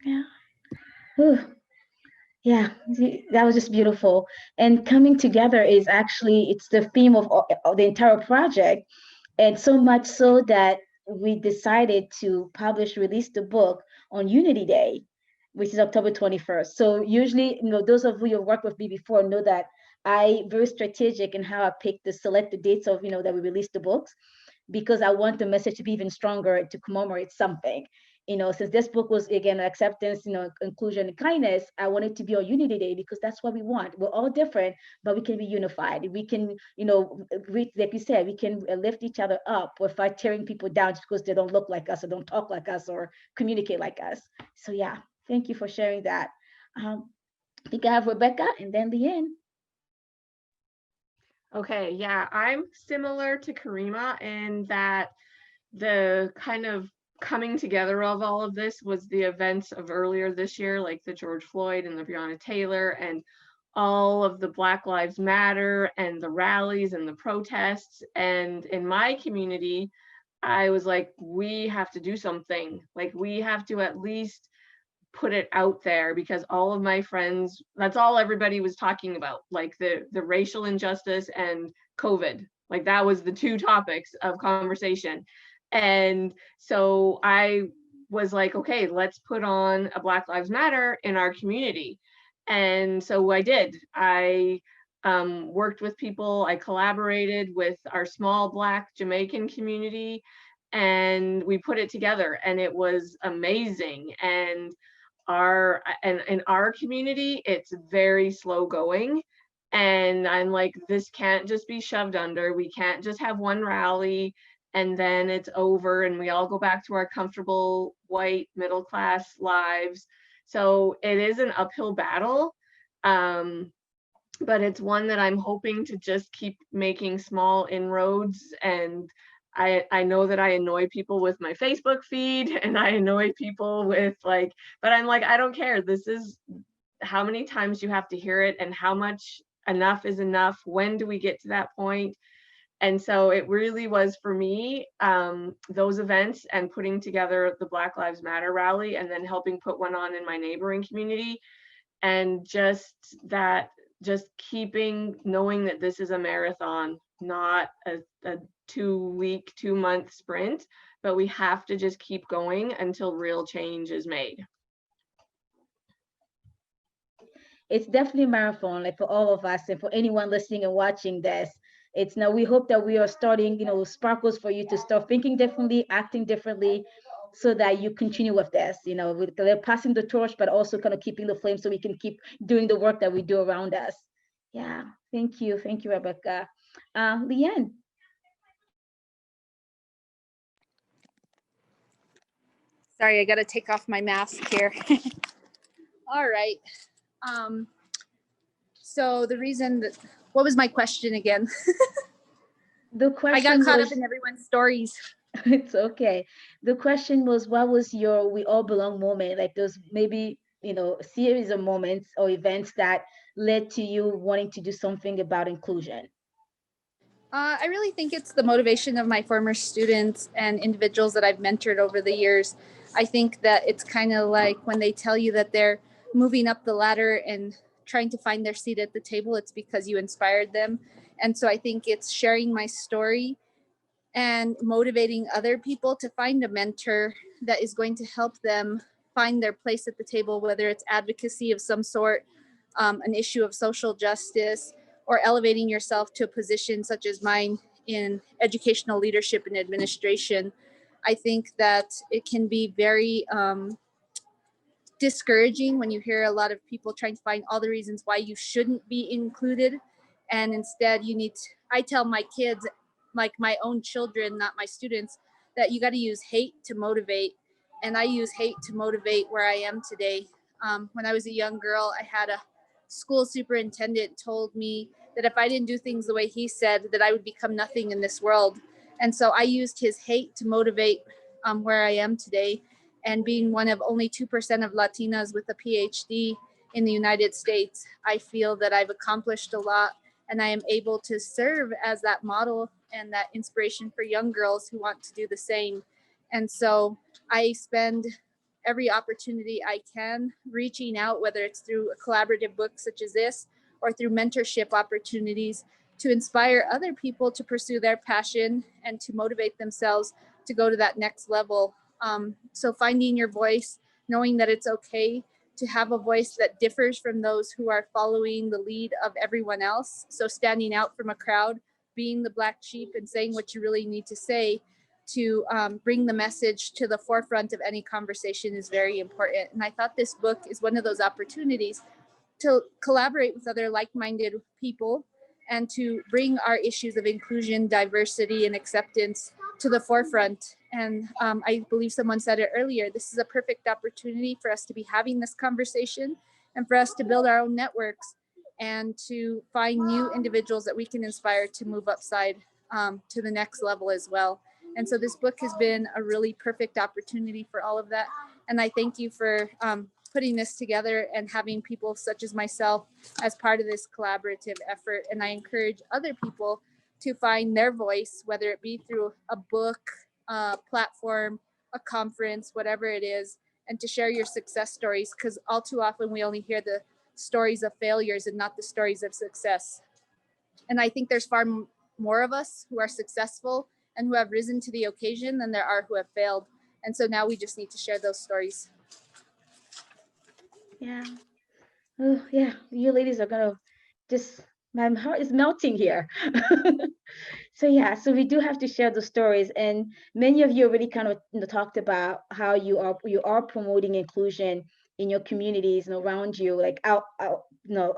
[SPEAKER 1] Yeah. Whew. Yeah, that was just beautiful. And coming together is actually, it's the theme of the entire project. And so much so that we decided to release the book on Unity Day, which is October 21st. So usually, those of you who have worked with me before know that I very strategic in how I pick the selected dates of, that we release the books, because I want the message to be even stronger, to commemorate something. Since this book was, again, acceptance, inclusion and kindness, I want it to be on Unity Day, because that's what we want. We're all different, but we can be unified. We can, like you said, we can lift each other up without tearing people down just because they don't look like us or don't talk like us or communicate like us. So yeah, thank you for sharing that. I think I have Rebecca and then Leanne.
[SPEAKER 7] Okay, yeah, I'm similar to Karima in that the kind of coming together of all of this was the events of earlier this year, like the George Floyd and the Breonna Taylor and all of the Black Lives Matter and the rallies and the protests. And in my community, I was like, we have to do something. Like, we have to at least put it out there, because all of my friends, that's all everybody was talking about, like the racial injustice and COVID. Like, that was the two topics of conversation. And so I was like, okay, let's put on a Black Lives Matter in our community. And so I did. I worked with people, I collaborated with our small Black Jamaican community, and we put it together, and it was amazing. And in our community, it's very slow going. And I'm like, this can't just be shoved under. We can't just have one rally and then it's over and we all go back to our comfortable white middle class lives. So it is an uphill battle, but it's one that I'm hoping to just keep making small inroads. And I know that I annoy people with my Facebook feed, and I annoy people with but I'm like, I don't care. This is how many times you have to hear it, and how much enough is enough. When do we get to that point? And so it really was for me, those events and putting together the Black Lives Matter rally, and then helping put one on in my neighboring community. And just knowing that this is a marathon, not a 2-week, 2-month sprint, but we have to just keep going until real change is made.
[SPEAKER 1] It's definitely a marathon, like for all of us and for anyone listening and watching this. It's now, we hope that we are starting, sparkles for you to start thinking differently, acting differently, so that you continue with this, with passing the torch, but also kind of keeping the flame so we can keep doing the work that we do around us. Yeah, thank you, Rebecca. Leanne.
[SPEAKER 9] Sorry, I got to take off my mask here. All right. So the reason that, what was my question again?
[SPEAKER 1] The question
[SPEAKER 9] I got caught up in everyone's stories.
[SPEAKER 1] It's okay. The question was, what was your "we all belong" moment? Like those maybe, series of moments or events that led to you wanting to do something about inclusion.
[SPEAKER 9] I really think it's the motivation of my former students and individuals that I've mentored over the years. I think that it's kind of like when they tell you that they're moving up the ladder and trying to find their seat at the table, it's because you inspired them. And so I think it's sharing my story and motivating other people to find a mentor that is going to help them find their place at the table, whether it's advocacy of some sort, an issue of social justice, or elevating yourself to a position such as mine in educational leadership and administration. I think that it can be very discouraging when you hear a lot of people trying to find all the reasons why you shouldn't be included. And instead, I tell my kids, like my own children, not my students, that you got to use hate to motivate. And I use hate to motivate where I am today. When I was a young girl, I had a school superintendent told me that if I didn't do things the way he said, that I would become nothing in this world. And so I used his hate to motivate where I am today. And being one of only 2% of Latinas with a PhD in the United States, I feel that I've accomplished a lot, and I am able to serve as that model and that inspiration for young girls who want to do the same. And so I spend every opportunity I can reaching out, whether it's through a collaborative book such as this or through mentorship opportunities, to inspire other people to pursue their passion and to motivate themselves to go to that next level. So finding your voice, knowing that it's okay to have a voice that differs from those who are following the lead of everyone else. So standing out from a crowd, being the black sheep and saying what you really need to say to bring the message to the forefront of any conversation is very important. And I thought this book is one of those opportunities to collaborate with other like-minded people and to bring our issues of inclusion, diversity, and acceptance to the forefront. And I believe someone said it earlier, this is a perfect opportunity for us to be having this conversation and for us to build our own networks and to find new individuals that we can inspire to move upside to the next level as well. And so this book has been a really perfect opportunity for all of that. And I thank you for putting this together and having people such as myself as part of this collaborative effort. And I encourage other people to find their voice, whether it be through a book, a platform, a conference, whatever it is, and to share your success stories, because all too often we only hear the stories of failures and not the stories of success. And I think there's far more of us who are successful and who have risen to the occasion than there are who have failed. And so now we just need to share those stories.
[SPEAKER 1] Yeah. Oh, yeah. You ladies are gonna just, my heart is melting here. So yeah, so we do have to share the stories, and many of you already kind of talked about how you are promoting inclusion in your communities and around you, like out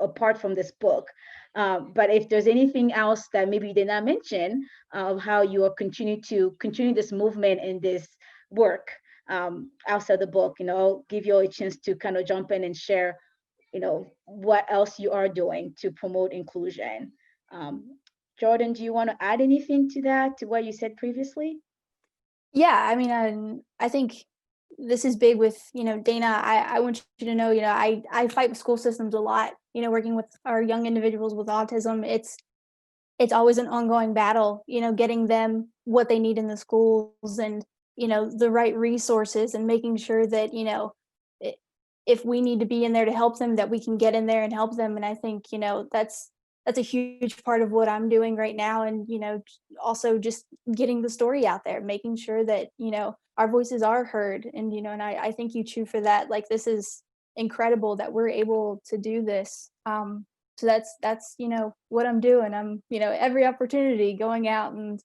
[SPEAKER 1] apart from this book. But if there's anything else that maybe you did not mention of how you are continue this movement and this work outside the book, I'll give you all a chance to kind of jump in and share what else you are doing to promote inclusion. Jordan, do you want to add anything to that, to what you said previously?
[SPEAKER 2] Yeah, I mean, I think this is big with, Dana. I want you to know, I fight with school systems a lot, working with our young individuals with autism. It's always an ongoing battle, getting them what they need in the schools and, the right resources, and making sure that, if we need to be in there to help them, that we can get in there and help them. And I think, that's a huge part of what I'm doing right now. And, also just getting the story out there, making sure that, our voices are heard. And, and I thank you, Chu, for that. Like, this is incredible that we're able to do this. So that's, what I'm doing. I'm, every opportunity going out and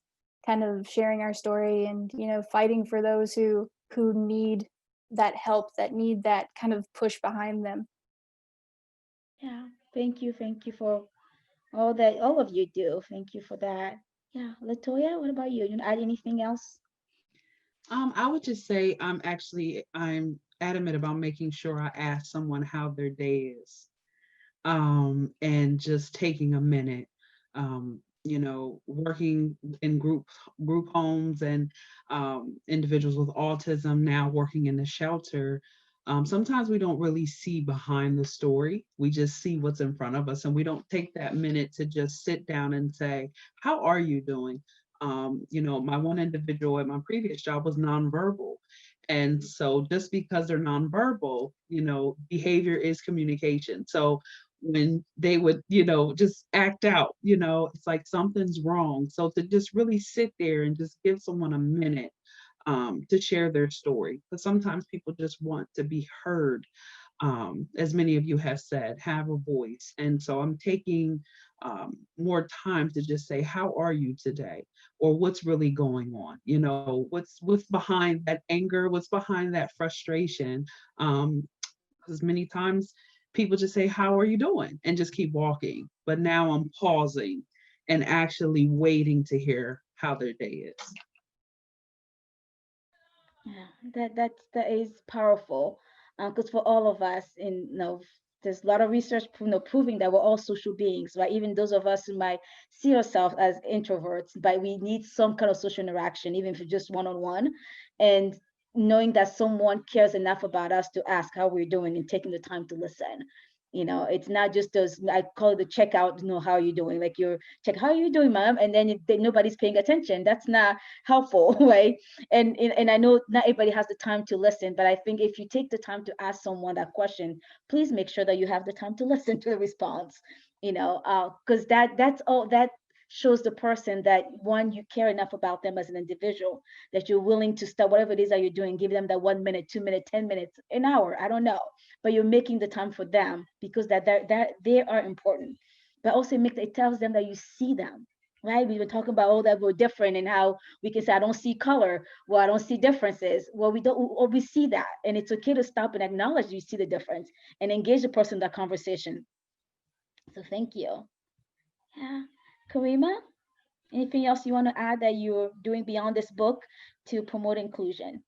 [SPEAKER 2] kind of sharing our story and, fighting for those who need that help, that need that kind of push behind them.
[SPEAKER 1] Yeah, thank you for all that all of you do. Thank you for that. Yeah, Latoya, what about you? You add anything else?
[SPEAKER 3] I would just say I'm adamant about making sure I ask someone how their day is, and just taking a minute. Working in group homes and individuals with autism, now working in the shelter. Sometimes we don't really see behind the story. We just see what's in front of us, and we don't take that minute to just sit down and say, how are you doing? My one individual at my previous job was nonverbal. And so just because they're nonverbal, behavior is communication. So when they would, just act out, it's like something's wrong. So to just really sit there and just give someone a minute to share their story. Because sometimes people just want to be heard. as many of you have said, have a voice. And so I'm taking more time to just say, how are you today? Or what's really going on? You know, what's behind that anger? What's behind that frustration? Because many times people just say, how are you doing? And just keep walking. But now I'm pausing and actually waiting to hear how their day is.
[SPEAKER 1] Yeah, that is powerful, because for all of us, there's a lot of research, proving that we're all social beings, right? Even those of us who might see ourselves as introverts, but we need some kind of social interaction, even if it's just one-on-one, and knowing that someone cares enough about us to ask how we're doing and taking the time to listen. It's not just those, I call it the checkout, how are you doing? Like you're check, how are you doing, mom? And then nobody's paying attention. That's not helpful, right? And I know not everybody has the time to listen, but I think if you take the time to ask someone that question, please make sure that you have the time to listen to the response, because that's all that shows the person that, one, you care enough about them as an individual, that you're willing to start whatever it is that you're doing, give them that 1 minute, 2 minute, 10 minutes, an hour, I don't know, but you're making the time for them, because that they are important. But also it tells them that you see them, right? We've been talking about all that we're different, and how we can say, I don't see color, well, I don't see differences. Well, we don't, or we see that, and it's okay to stop and acknowledge you see the difference and engage the person in that conversation. So thank you. Yeah. Karima, anything else you want to add that you're doing beyond this book to promote inclusion?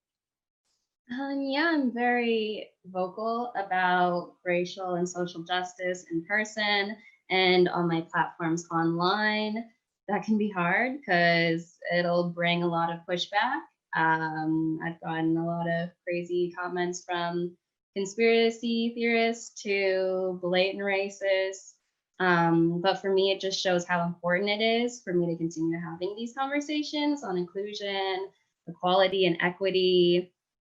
[SPEAKER 4] Yeah, I'm very vocal about racial and social justice in person and on my platforms online. That can be hard because it'll bring a lot of pushback. I've gotten a lot of crazy comments from conspiracy theorists to blatant racists. But for me, it just shows how important it is for me to continue having these conversations on inclusion, equality, and equity,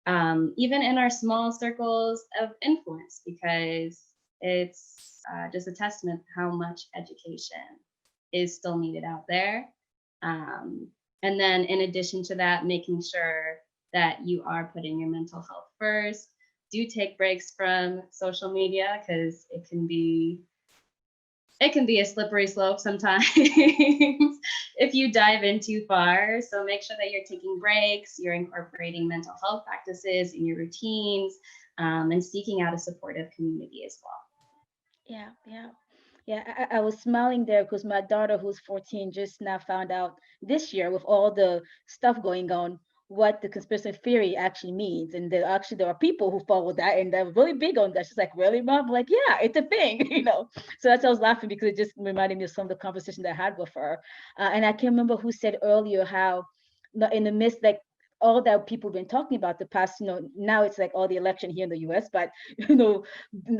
[SPEAKER 4] even in our small circles of influence, because it's just a testament to how much education is still needed out there. And then in addition to that, making sure that you are putting your mental health first. Do take breaks from social media, because it can be a slippery slope sometimes if you dive in too far. So make sure that you're taking breaks, you're incorporating mental health practices in your routines, and seeking out a supportive community as well.
[SPEAKER 1] Yeah. I was smiling there because my daughter, who's 14, just now found out this year, with all the stuff going on, what the conspiracy theory actually means. And there are people who follow that, and they're really big on that. She's like, really, mom? I'm like, yeah, it's a thing, So that's why I was laughing, because it just reminded me of some of the conversation that I had with her. And I can't remember who said earlier how, in the midst, like, all that people have been talking about the past, now it's like all the election here in the US, but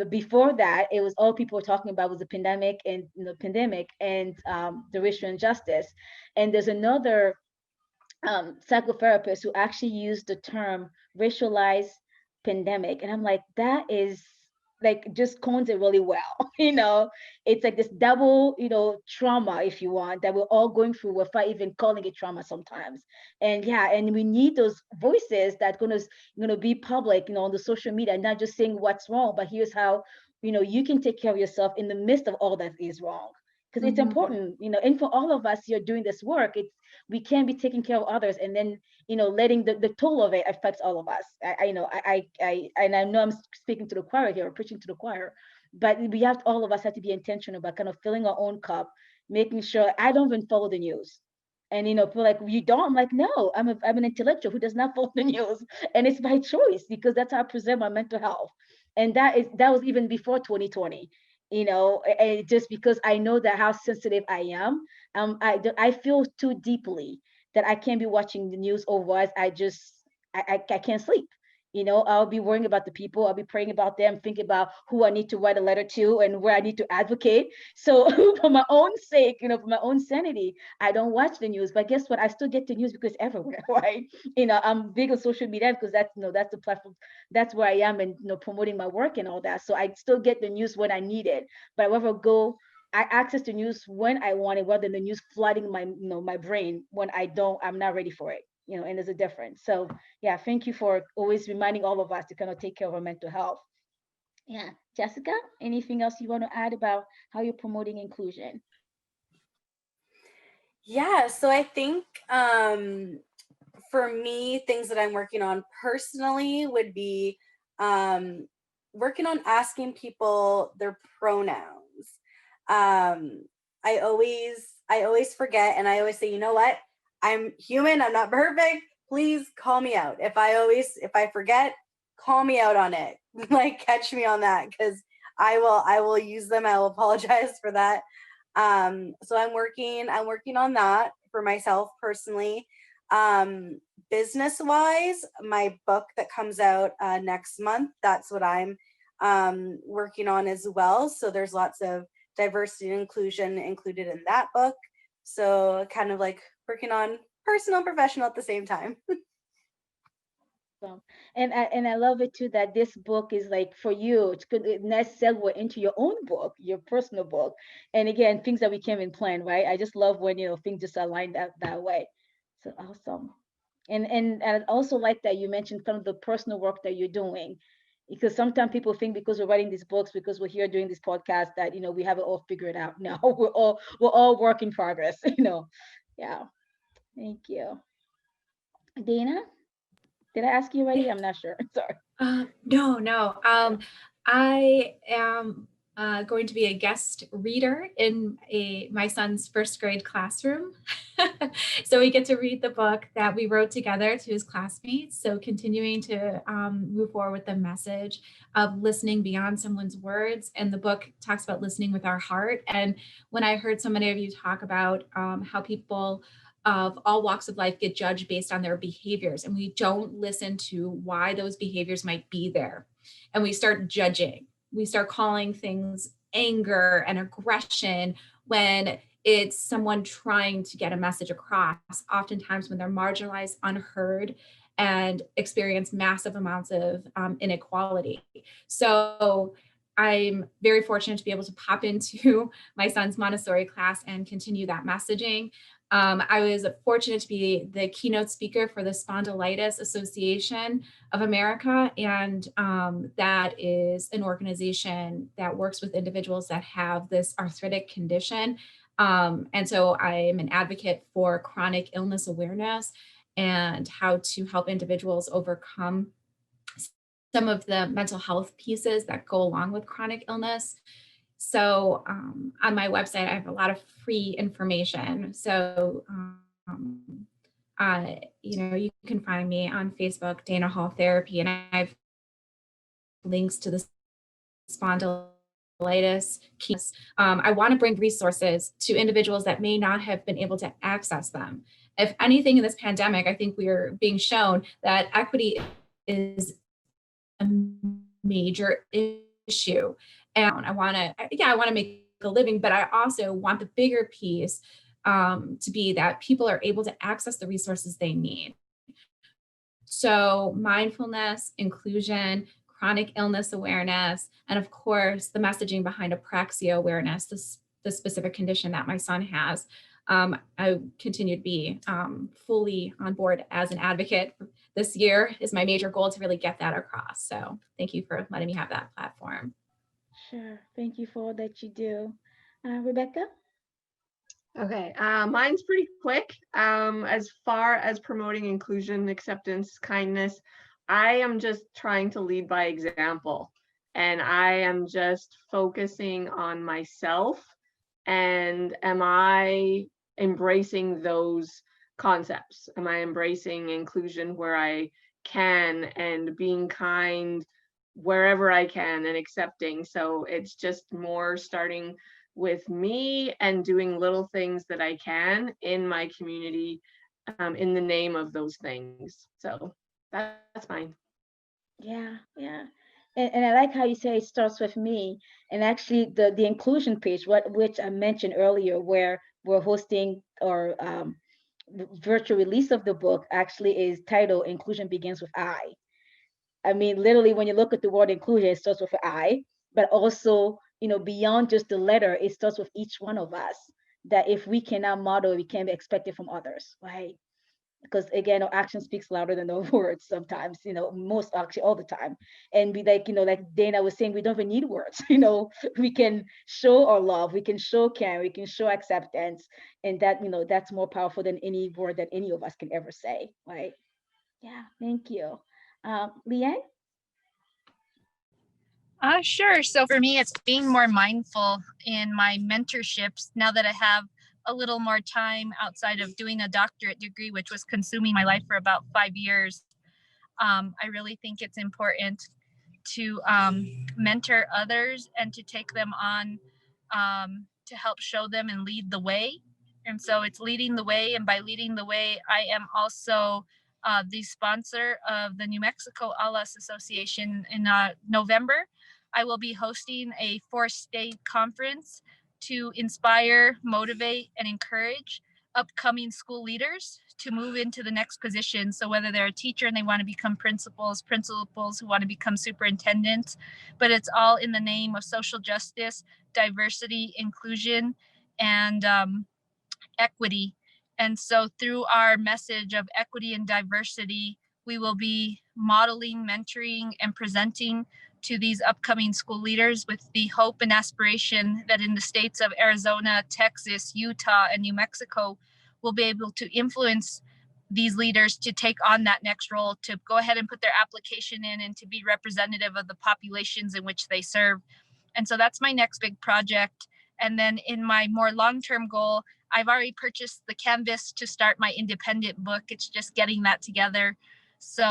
[SPEAKER 1] before that, it was all people were talking about was the pandemic and the racial injustice. And there's another psychotherapist who actually used the term racialized pandemic, and I'm like, that is like just coins it really well. It's like this double trauma, if you want, that we're all going through without even calling it trauma sometimes. And we need those voices that gonna be public, on the social media, not just saying what's wrong, but here's how you can take care of yourself in the midst of all that is wrong, because it's important, and for all of us here doing this work, we can't be taking care of others and then letting the toll of it affects all of us. I know I'm speaking to the choir here, or preaching to the choir, but all of us have to be intentional about kind of filling our own cup, making sure. I don't even follow the news. And people like, you don't? I'm like, no, I'm an intellectual who does not follow the news, and it's by choice, because that's how I present my mental health. And that was even before 2020. And just because I know that how sensitive I am, I feel too deeply that I can't be watching the news, otherwise I can't sleep. I'll be worrying about the people, I'll be praying about them, thinking about who I need to write a letter to and where I need to advocate. So for my own sake, for my own sanity, I don't watch the news. But guess what? I still get the news because everywhere, right? I'm big on social media because that's the platform, that's where I am, and promoting my work and all that. So I still get the news when I need it. But however I access the news when I want it, rather than the news flooding my brain when I'm not ready for it. And there's a difference. So yeah, thank you for always reminding all of us to kind of take care of our mental health. Yeah. Jessica, anything else you want to add about how you're promoting inclusion?
[SPEAKER 6] Yeah, so I think for me, things that I'm working on personally would be working on asking people their pronouns. Um, I always forget, and I always say, you know what? I'm human. I'm not perfect. Please call me out. If I forget, call me out on it. Like catch me on that, because I will use them. I will apologize for that. So I'm working on that for myself personally. Business wise, my book that comes out next month, that's what I'm working on as well. So there's lots of diversity and inclusion included in that book. So kind of like working on personal and professional at the same time.
[SPEAKER 1] So, and I love it too that this book is like for you. It's good. Nice segue into your own book, your personal book. And again, things that we can't even plan, right? I just love when things just align that way. So awesome. And I also like that you mentioned some of the personal work that you're doing, because sometimes people think because we're writing these books, because we're here doing this podcast, that we have it all figured out. No, we're all work in progress. Yeah. Thank you, Dana. Did I ask you already? I'm not sure. Sorry.
[SPEAKER 5] No. I am going to be a guest reader in my son's first grade classroom. So we get to read the book that we wrote together to his classmates. So continuing to move forward with the message of listening beyond someone's words. And the book talks about listening with our heart. And when I heard so many of you talk about how people of all walks of life get judged based on their behaviors, and we don't listen to why those behaviors might be there, and we start judging, we start calling things anger and aggression when it's someone trying to get a message across, oftentimes when they're marginalized, unheard, and experience massive amounts of inequality. So I'm very fortunate to be able to pop into my son's Montessori class and continue that messaging. I was fortunate to be the keynote speaker for the Spondylitis Association of America, and that is an organization that works with individuals that have this arthritic condition. And so I'm an advocate for chronic illness awareness and how to help individuals overcome some of the mental health pieces that go along with chronic illness. So on my website, I have a lot of free information. So, you can find me on Facebook, Dana Hall Therapy, and I have links to the spondylitis. I want to bring resources to individuals that may not have been able to access them. If anything in this pandemic, I think we are being shown that equity is a major issue. And I want to make a living, but I also want the bigger piece to be that people are able to access the resources they need. So mindfulness, inclusion, chronic illness awareness, and of course, the messaging behind apraxia awareness, the specific condition that my son has. I continue to be fully on board as an advocate. This year is my major goal to really get that across. So thank you for letting me have that platform.
[SPEAKER 1] Sure. Thank you for all that you do. Rebecca?
[SPEAKER 7] Okay, mine's pretty quick. As far as promoting inclusion, acceptance, kindness, I am just trying to lead by example, and I am just focusing on myself. And am I embracing those concepts? Am I embracing inclusion where I can, and being kind wherever I can, and accepting? So it's just more starting with me and doing little things that I can in my community in the name of those things. So that's mine.
[SPEAKER 1] Yeah. And I like how you say it starts with me. And actually the inclusion page, which I mentioned earlier, where we're hosting our virtual release of the book, actually is titled Inclusion Begins with I. I mean, literally, when you look at the word inclusion, it starts with I, but also, beyond just the letter, it starts with each one of us. That if we cannot model, we can't expect it from others, right? because again, our action speaks louder than the words sometimes, most actually all the time. And we like, like Dana was saying, we don't even need words. We can show our love, we can show care, we can show acceptance, and that, that's more powerful than any word that any of us can ever say, right? Yeah, thank you. Leanne?
[SPEAKER 9] Sure. So for me, it's being more mindful in my mentorships now that I have a little more time outside of doing a doctorate degree, which was consuming my life for about 5 years. I really think it's important to mentor others and to take them on to help show them and lead the way. And so it's leading the way. And by leading the way, I am also the sponsor of the New Mexico ALAS Association in November. I will be hosting a 4-state conference to inspire, motivate, and encourage upcoming school leaders to move into the next position. So whether they're a teacher and they want to become principals who want to become superintendents, but it's all in the name of social justice, diversity, inclusion, and equity. And so through our message of equity and diversity, we will be modeling, mentoring, and presenting to these upcoming school leaders with the hope and aspiration that in the states of Arizona, Texas, Utah, and New Mexico, we'll be able to influence these leaders to take on that next role, to go ahead and put their application in and to be representative of the populations in which they serve. And so that's my next big project. And then in my more long-term goal, I've already purchased the canvas to start my independent book. It's just getting that together. So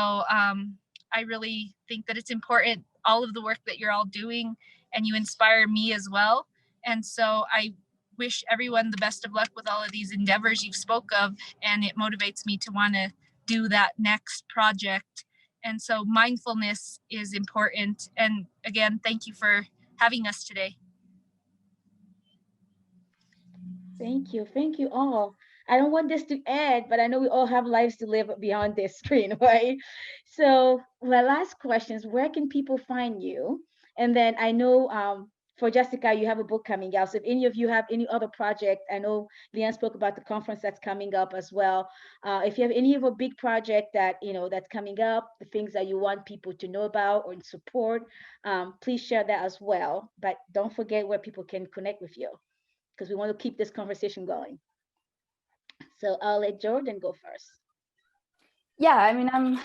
[SPEAKER 9] I really think that it's important, all of the work that you're all doing, and you inspire me as well. And so I wish everyone the best of luck with all of these endeavors you've spoke of, and it motivates me to want to do that next project. And so mindfulness is important. And again, thank you for having us today.
[SPEAKER 1] Thank you. Thank you all. I don't want this to end, but I know we all have lives to live beyond this screen, right? So my last question is, where can people find you? And then I know for Jessica, you have a book coming out. So if any of you have any other project, I know Leanne spoke about the conference that's coming up as well. If you have any of a big project that, that's coming up, the things that you want people to know about or support, please share that as well. But don't forget where people can connect with you, because we want to keep this conversation going. So I'll let Jordan go first.
[SPEAKER 2] Yeah, I mean,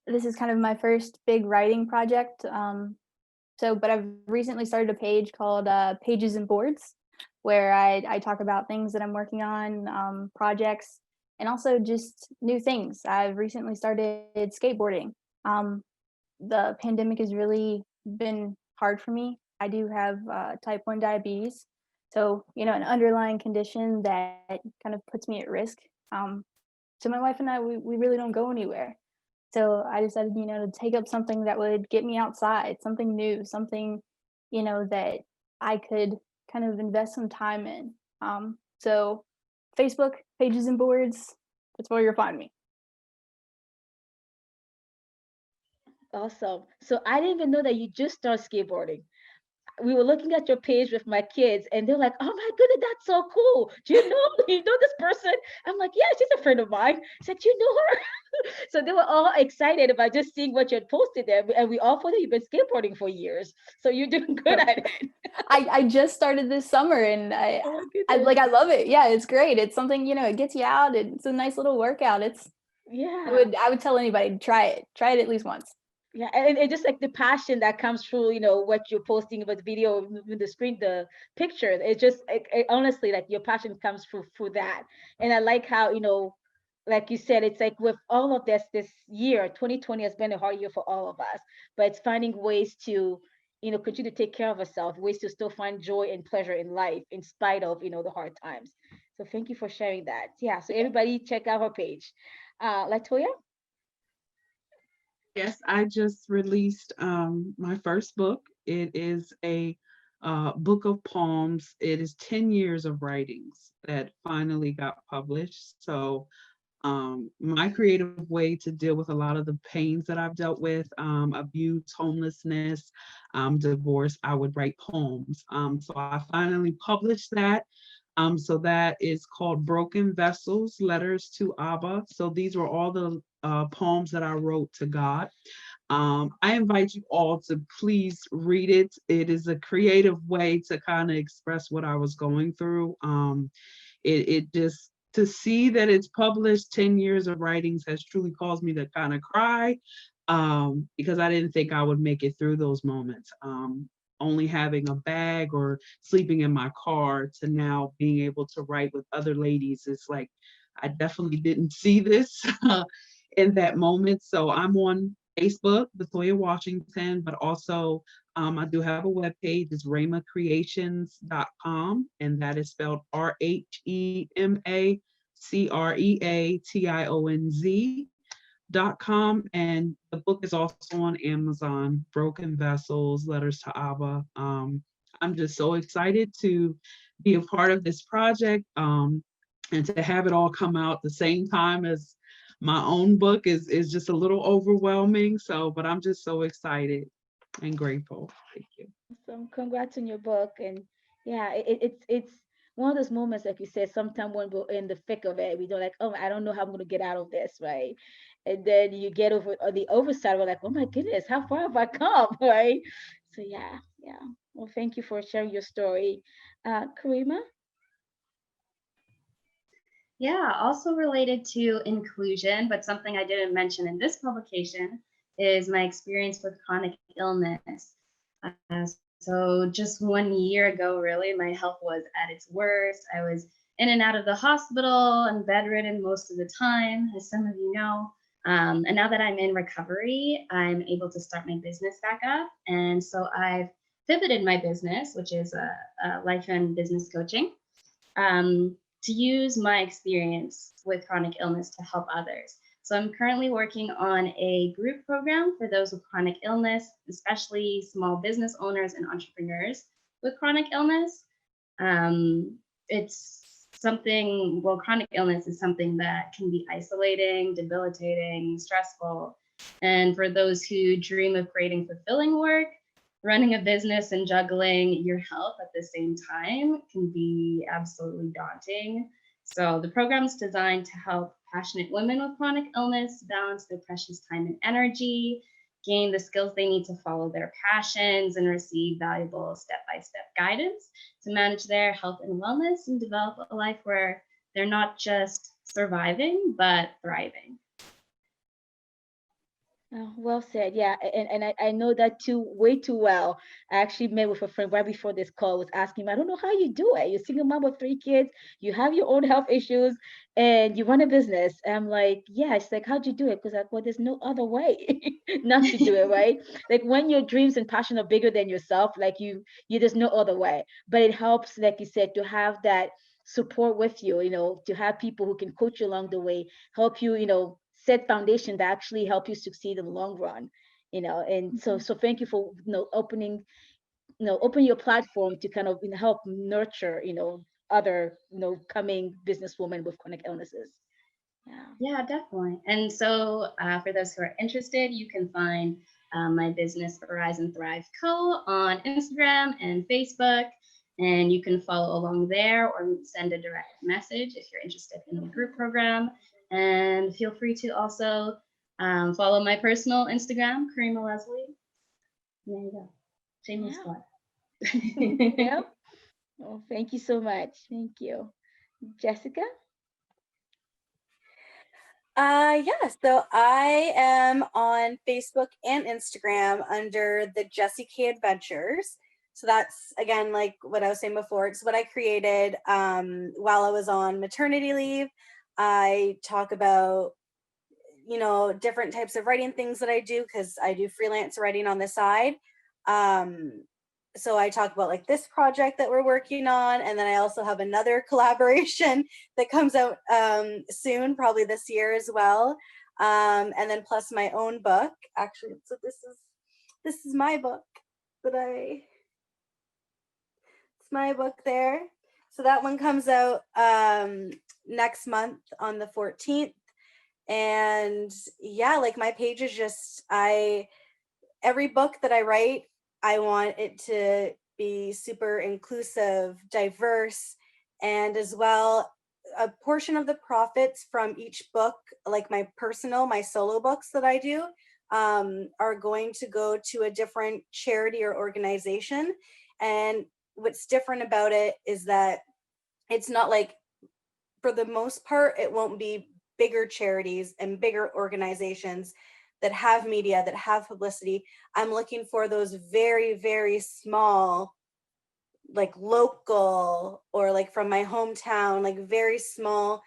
[SPEAKER 2] this is kind of my first big writing project. But I've recently started a page called Pages and Boards, where I talk about things that I'm working on, projects, and also just new things. I've recently started skateboarding. The pandemic has really been hard for me. I do have type 1 diabetes. So, an underlying condition that kind of puts me at risk. So my wife and I, we really don't go anywhere. So I decided, to take up something that would get me outside, something new, something, that I could kind of invest some time in. So Facebook, Pages and Boards, that's where you'll find me.
[SPEAKER 1] Awesome. So I didn't even know that you just started skateboarding. We were looking at your page with my kids, and they're like, "Oh my goodness, that's so cool! Do you know this person?" I'm like, "Yeah, she's a friend of mine." I said, "You know her?" So they were all excited about just seeing what you had posted there, and we all thought that you've been skateboarding for years. So you're doing good at it.
[SPEAKER 2] I just started this summer, and I love it. Yeah, it's great. It's something, it gets you out. It's a nice little workout. I would tell anybody to try it. Try it at least once.
[SPEAKER 1] Yeah, and just like the passion that comes through, what you're posting about the video, with the screen, the picture, it honestly, like your passion comes through that. And I like how, like you said, it's like with all of this year, 2020 has been a hard year for all of us, but it's finding ways to, continue to take care of ourselves, ways to still find joy and pleasure in life in spite of, the hard times. So thank you for sharing that. Yeah, so everybody check out her page. Latoya?
[SPEAKER 3] Yes, I just released my first book. It is a book of poems. It is 10 years of writings that finally got published. So my creative way to deal with a lot of the pains that I've dealt with, abuse, homelessness, divorce, I would write poems. So I finally published that. So that is called Broken Vessels, Letters to Abba. So these were all the poems that I wrote to God. I invite you all to please read it. It is a creative way to kind of express what I was going through. It just, to see that it's published, 10 years of writings, has truly caused me to kind of cry, because I didn't think I would make it through those moments. Only having a bag or sleeping in my car to now being able to write with other ladies, it's like I definitely didn't see this in that moment. So I'm on Facebook, Latoya Washington, but also I do have a webpage. It's rhemacreations.com, and that is spelled RHEMACREATIONZ.com. And the book is also on Amazon, Broken Vessels, Letters to Abba. I'm just so excited to be a part of this project, and to have it all come out at the same time as my own book is just a little overwhelming. So, but I'm just so excited and grateful. Thank you.
[SPEAKER 1] So congrats on your book. And yeah, it's one of those moments, like you said, sometimes when we're in the thick of it, we don't like, oh, I don't know how I'm going to get out of this, right? And then you get over on the overside, we're like, oh my goodness, how far have I come, right? So yeah. Well, thank you for sharing your story. Karima?
[SPEAKER 4] Yeah, also related to inclusion, but something I didn't mention in this publication is my experience with chronic illness. So just 1 year ago, really, my health was at its worst. I was in and out of the hospital and bedridden most of the time, as some of you know. And now that I'm in recovery, I'm able to start my business back up. And so I've pivoted my business, which is a life and business coaching, to use my experience with chronic illness to help others. So I'm currently working on a group program for those with chronic illness, especially small business owners and entrepreneurs with chronic illness. It's something, well, chronic illness is something that can be isolating, debilitating, stressful. And for those who dream of creating fulfilling work, running a business and juggling your health at the same time can be absolutely daunting. So the program is designed to help passionate women with chronic illness balance their precious time and energy, gain the skills they need to follow their passions, and receive valuable step-by-step guidance to manage their health and wellness and develop a life where they're not just surviving, but thriving.
[SPEAKER 1] Oh, well said. Yeah, and I know that too, way too well. I actually met with a friend right before this call, was asking me, I don't know how you do it. You're a single mom with 3 kids, you have your own health issues, and you run a business. And I'm like, yeah. It's like, how'd you do it? Because like, well, there's no other way not to do it, right? Like when your dreams and passion are bigger than yourself, like you there's no other way. But it helps, like you said, to have that support with you, to have people who can coach you along the way, help you, set foundation that actually help you succeed in the long run. And so thank you for opening open your platform to kind of help nurture other coming businesswomen with chronic illnesses.
[SPEAKER 4] Yeah, definitely. And so for those who are interested, you can find my business, Arise and Thrive Co. on Instagram and Facebook, and you can follow along there or send a direct message if you're interested in the group program. And feel free to also follow my personal Instagram, Karima Leslie. There you go. Shameless plug.
[SPEAKER 1] Yep. Well, thank you so much. Thank you. Jessica?
[SPEAKER 6] Yeah, so I am on Facebook and Instagram under the Jessie K Adventures. So that's, again, like what I was saying before, it's what I created while I was on maternity leave. I talk about, different types of writing things that I do because I do freelance writing on the side. So I talk about like this project that we're working on. And then I also have another collaboration that comes out soon, probably this year as well. And then plus my own book, actually. So this is my book it's my book there. So that one comes out next month on the 14th. And yeah, like my page is just, every book that I write, I want it to be super inclusive, diverse, and as well, a portion of the profits from each book, like my solo books that I do, are going to go to a different charity or organization. And what's different about it is that it's not like, for the most part, it won't be bigger charities and bigger organizations that have media, that have publicity. I'm looking for those very, very small, like local, or like from my hometown, like very small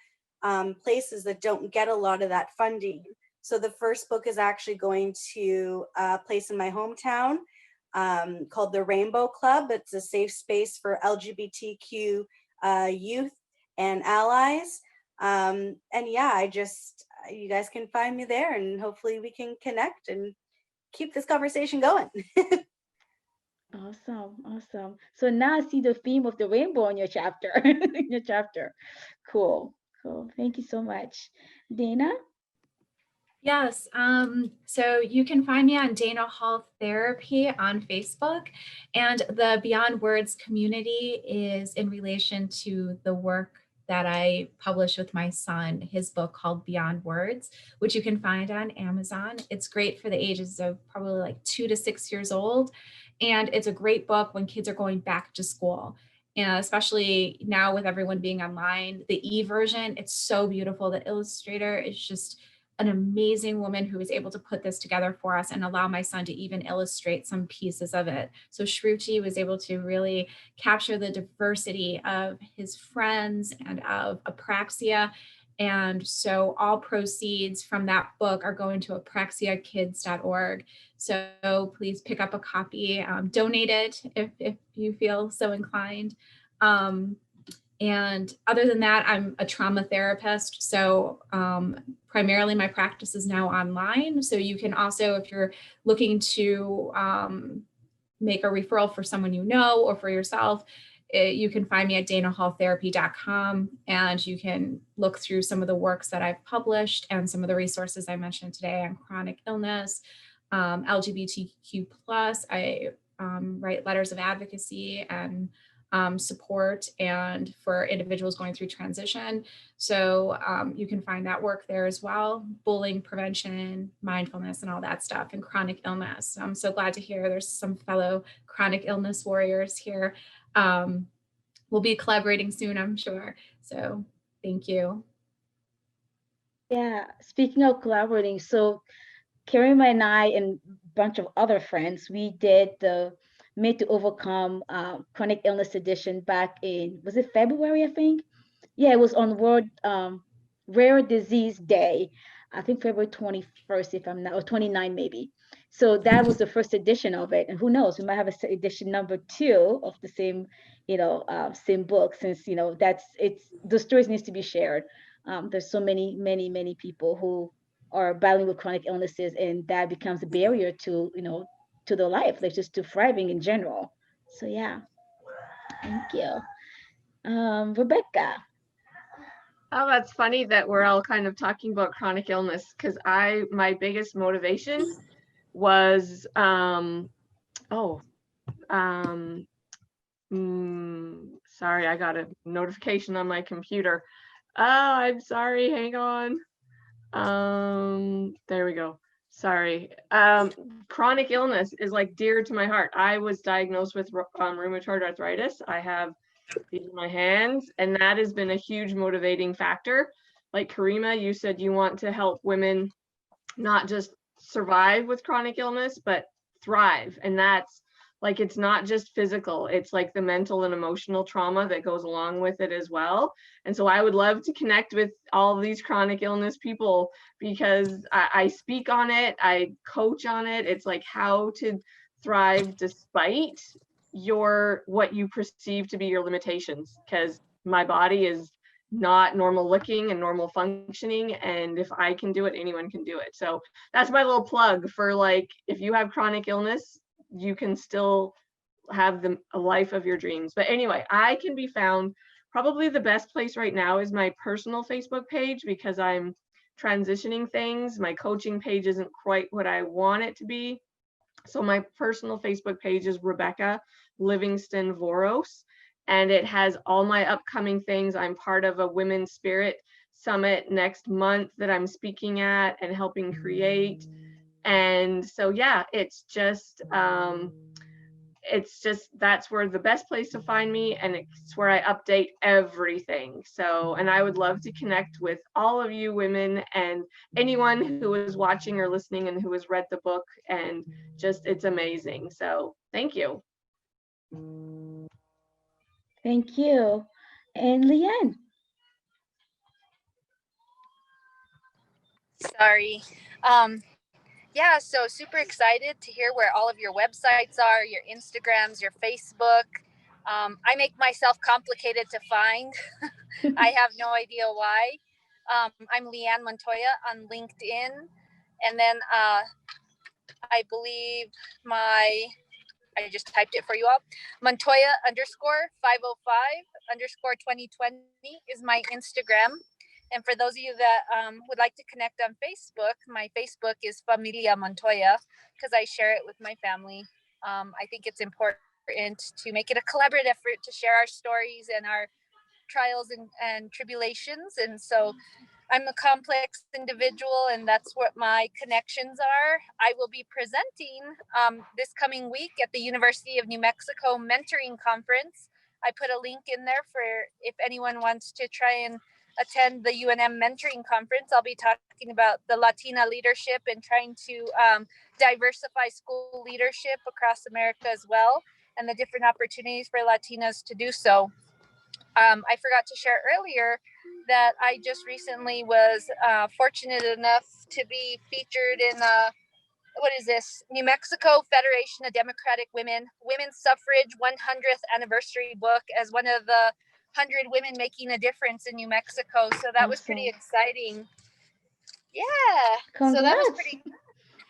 [SPEAKER 6] places that don't get a lot of that funding. So the first book is actually going to a place in my hometown called the Rainbow Club. It's a safe space for LGBTQ youth and allies. And yeah, you guys can find me there, and hopefully we can connect and keep this conversation going.
[SPEAKER 1] Awesome. So now I see the theme of the rainbow in your chapter. Cool. Thank you so much. Dana?
[SPEAKER 5] Yes. So you can find me on Dana Hall Therapy on Facebook, and the Beyond Words community is in relation to the work that I published with my son, his book called Beyond Words, which you can find on Amazon. It's great for the ages of probably like 2 to 6 years old. And it's a great book when kids are going back to school. And especially now with everyone being online, the e-version, it's so beautiful. The illustrator is just an amazing woman who was able to put this together for us and allow my son to even illustrate some pieces of it. So Shruti was able to really capture the diversity of his friends and of apraxia. And so all proceeds from that book are going to apraxiakids.org. So please pick up a copy, donate it if you feel so inclined. And other than that, I'm a trauma therapist. So primarily my practice is now online. So you can also, if you're looking to make a referral for someone you know or for yourself, you can find me at danahalltherapy.com, and you can look through some of the works that I've published and some of the resources I mentioned today on chronic illness, LGBTQ+. I write letters of advocacy and support and for individuals going through transition. So you can find that work there as well, bullying prevention, mindfulness, and all that stuff, and chronic illness. I'm so glad to hear there's some fellow chronic illness warriors here. We'll be collaborating soon, I'm sure. So thank you.
[SPEAKER 1] Yeah, speaking of collaborating, so Karima and I and a bunch of other friends, we did the Made to Overcome Chronic Illness Edition back in, was it February, I think? Yeah, it was on World Rare Disease Day, I think February 21st, if I'm not, or 29 maybe. So that was the first edition of it. And who knows, we might have a edition number 2 of the same, same book, since, the stories needs to be shared. There's so many people who are battling with chronic illnesses, and that becomes a barrier to, to their life, like just to thriving in general. So yeah, thank you. Rebecca.
[SPEAKER 7] Oh, that's funny that we're all kind of talking about chronic illness, because my biggest motivation was, sorry, I got a notification on my computer. Oh, I'm sorry, hang on. There we go. Sorry. Chronic illness is like dear to my heart. I was diagnosed with rheumatoid arthritis. I have these in my hands, and that has been a huge motivating factor. Like Karima, you said you want to help women not just survive with chronic illness, but thrive. And that's like, it's not just physical, it's like the mental and emotional trauma that goes along with it as well. And so I would love to connect with all of these chronic illness people, because I speak on it, I coach on it. It's like how to thrive despite what you perceive to be your limitations, because my body is not normal looking and normal functioning, and if I can do it, anyone can do it. So that's my little plug for, like, if you have chronic illness, you can still have a life of your dreams. But anyway, I can be found, probably the best place right now is my personal Facebook page, because I'm transitioning things. My coaching page isn't quite what I want it to be. So my personal Facebook page is Rebecca Livingston Voros. and it has all my upcoming things. I'm part of a Women's Spirit Summit next month that I'm speaking at and helping create. And so, yeah, it's just that's where the best place to find me, and it's where I update everything. So, and I would love to connect with all of you women and anyone who is watching or listening and who has read the book, and just it's amazing. So thank you.
[SPEAKER 1] Thank you. And Leanne.
[SPEAKER 9] Sorry. Yeah, so super excited to hear where all of your websites are, your Instagrams, your Facebook. I make myself complicated to find. I have no idea why. I'm Leanne Montoya on LinkedIn. And then I believe I just typed it for you all. Montoya _505_2020 is my Instagram. And for those of you that would like to connect on Facebook, my Facebook is Familia Montoya because I share it with my family. I think it's important to make it a collaborative effort to share our stories and our trials and tribulations. And so I'm a complex individual, and that's what my connections are. I will be presenting this coming week at the University of New Mexico Mentoring Conference. I put a link in there for if anyone wants to try and attend the UNM Mentoring Conference. I'll be talking about the Latina leadership and trying to diversify school leadership across America as well, and the different opportunities for Latinas to do so. I forgot to share earlier that I just recently was fortunate enough to be featured in New Mexico Federation of Democratic Women's Suffrage 100th Anniversary book as one of the 100 women making a difference in New Mexico. So that was pretty exciting. Yeah.
[SPEAKER 1] Congrats.
[SPEAKER 9] So that was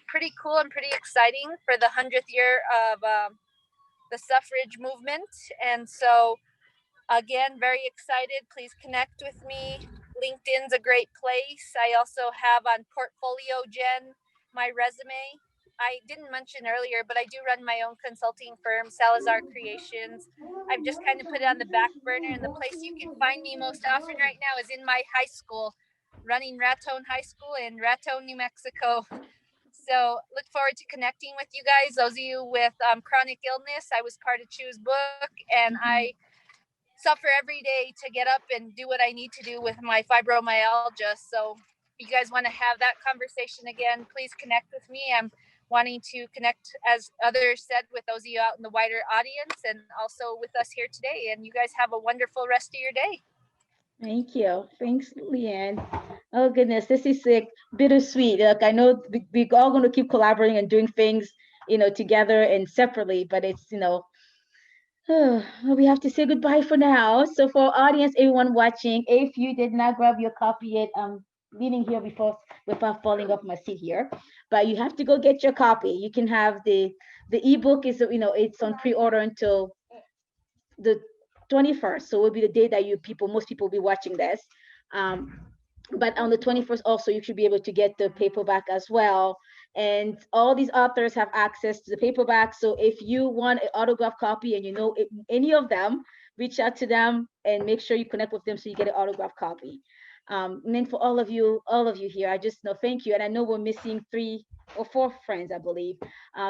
[SPEAKER 9] pretty cool and pretty exciting for the 100th year of the suffrage movement. And so again, very excited. Please connect with me. LinkedIn's a great place. I also have on Portfolio Gen my resume. I didn't mention earlier, but I do run my own consulting firm, Salazar Creations. I've just kind of put it on the back burner, and the place you can find me most often right now is in my high school, running Raton High School in Raton, New Mexico. So look forward to connecting with you guys. Those of you with chronic illness, I was part of Choose Book, and I suffer every day to get up and do what I need to do with my fibromyalgia. So if you guys want to have that conversation again, please connect with me. I'm wanting to connect, as others said, with those of you out in the wider audience and also with us here today. And you guys have a wonderful rest of your day.
[SPEAKER 1] Thank you. Thanks, Leanne. Oh goodness, this is like bittersweet. Like I know we're all going to keep collaborating and doing things, together and separately, but it's, we have to say goodbye for now. So for audience, everyone watching, if you did not grab your copy yet, I'm leaning here without falling off my seat here, but you have to go get your copy. You can have the ebook is, it's on pre-order until the 21st. So it will be the day that most people will be watching this. But on the 21st also, you should be able to get the paperback as well. And all these authors have access to the paperback. So if you want an autographed copy and any of them, reach out to them and make sure you connect with them so you get an autographed copy. And then for all of you here, I just thank you. And I know we're missing 3 or 4 friends, I believe.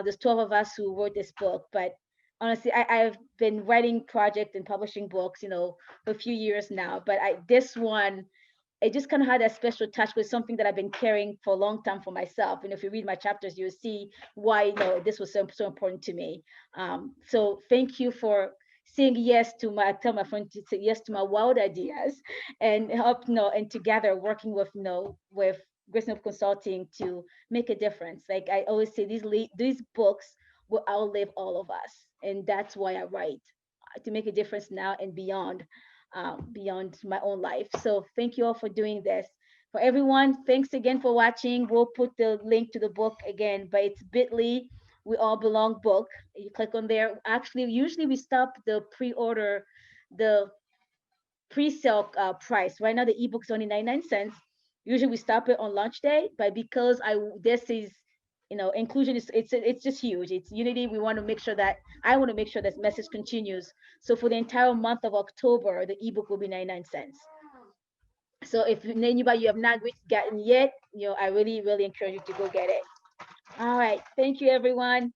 [SPEAKER 1] There's 12 of us who wrote this book, but honestly, I've been writing projects and publishing books, for a few years now, but this one, it just kind of had a special touch with something that I've been carrying for a long time for myself. And if you read my chapters, you'll see why this was so important to me. So thank you for saying yes to tell my friend to say yes to my wild ideas and help, and together working with, with Grace Noble Consulting to make a difference. Like I always say, these books will outlive all of us. And that's why I write, to make a difference now and beyond my own life. So thank you all for doing this. For everyone, thanks again for watching. We'll put the link to the book again, but it's bit.ly, We All Belong book. You click on there. Actually, usually we stop the pre-order, the pre-sale price. Right now, the ebook's only 99 cents. Usually we stop it on launch day, but because this is, inclusion it's just huge. It's unity. We want to make sure that I want to make sure this message continues. So for the entire month of October, the ebook will be 99 cents. So if anybody you have not gotten yet, I really, really encourage you to go get it. All right. Thank you, everyone.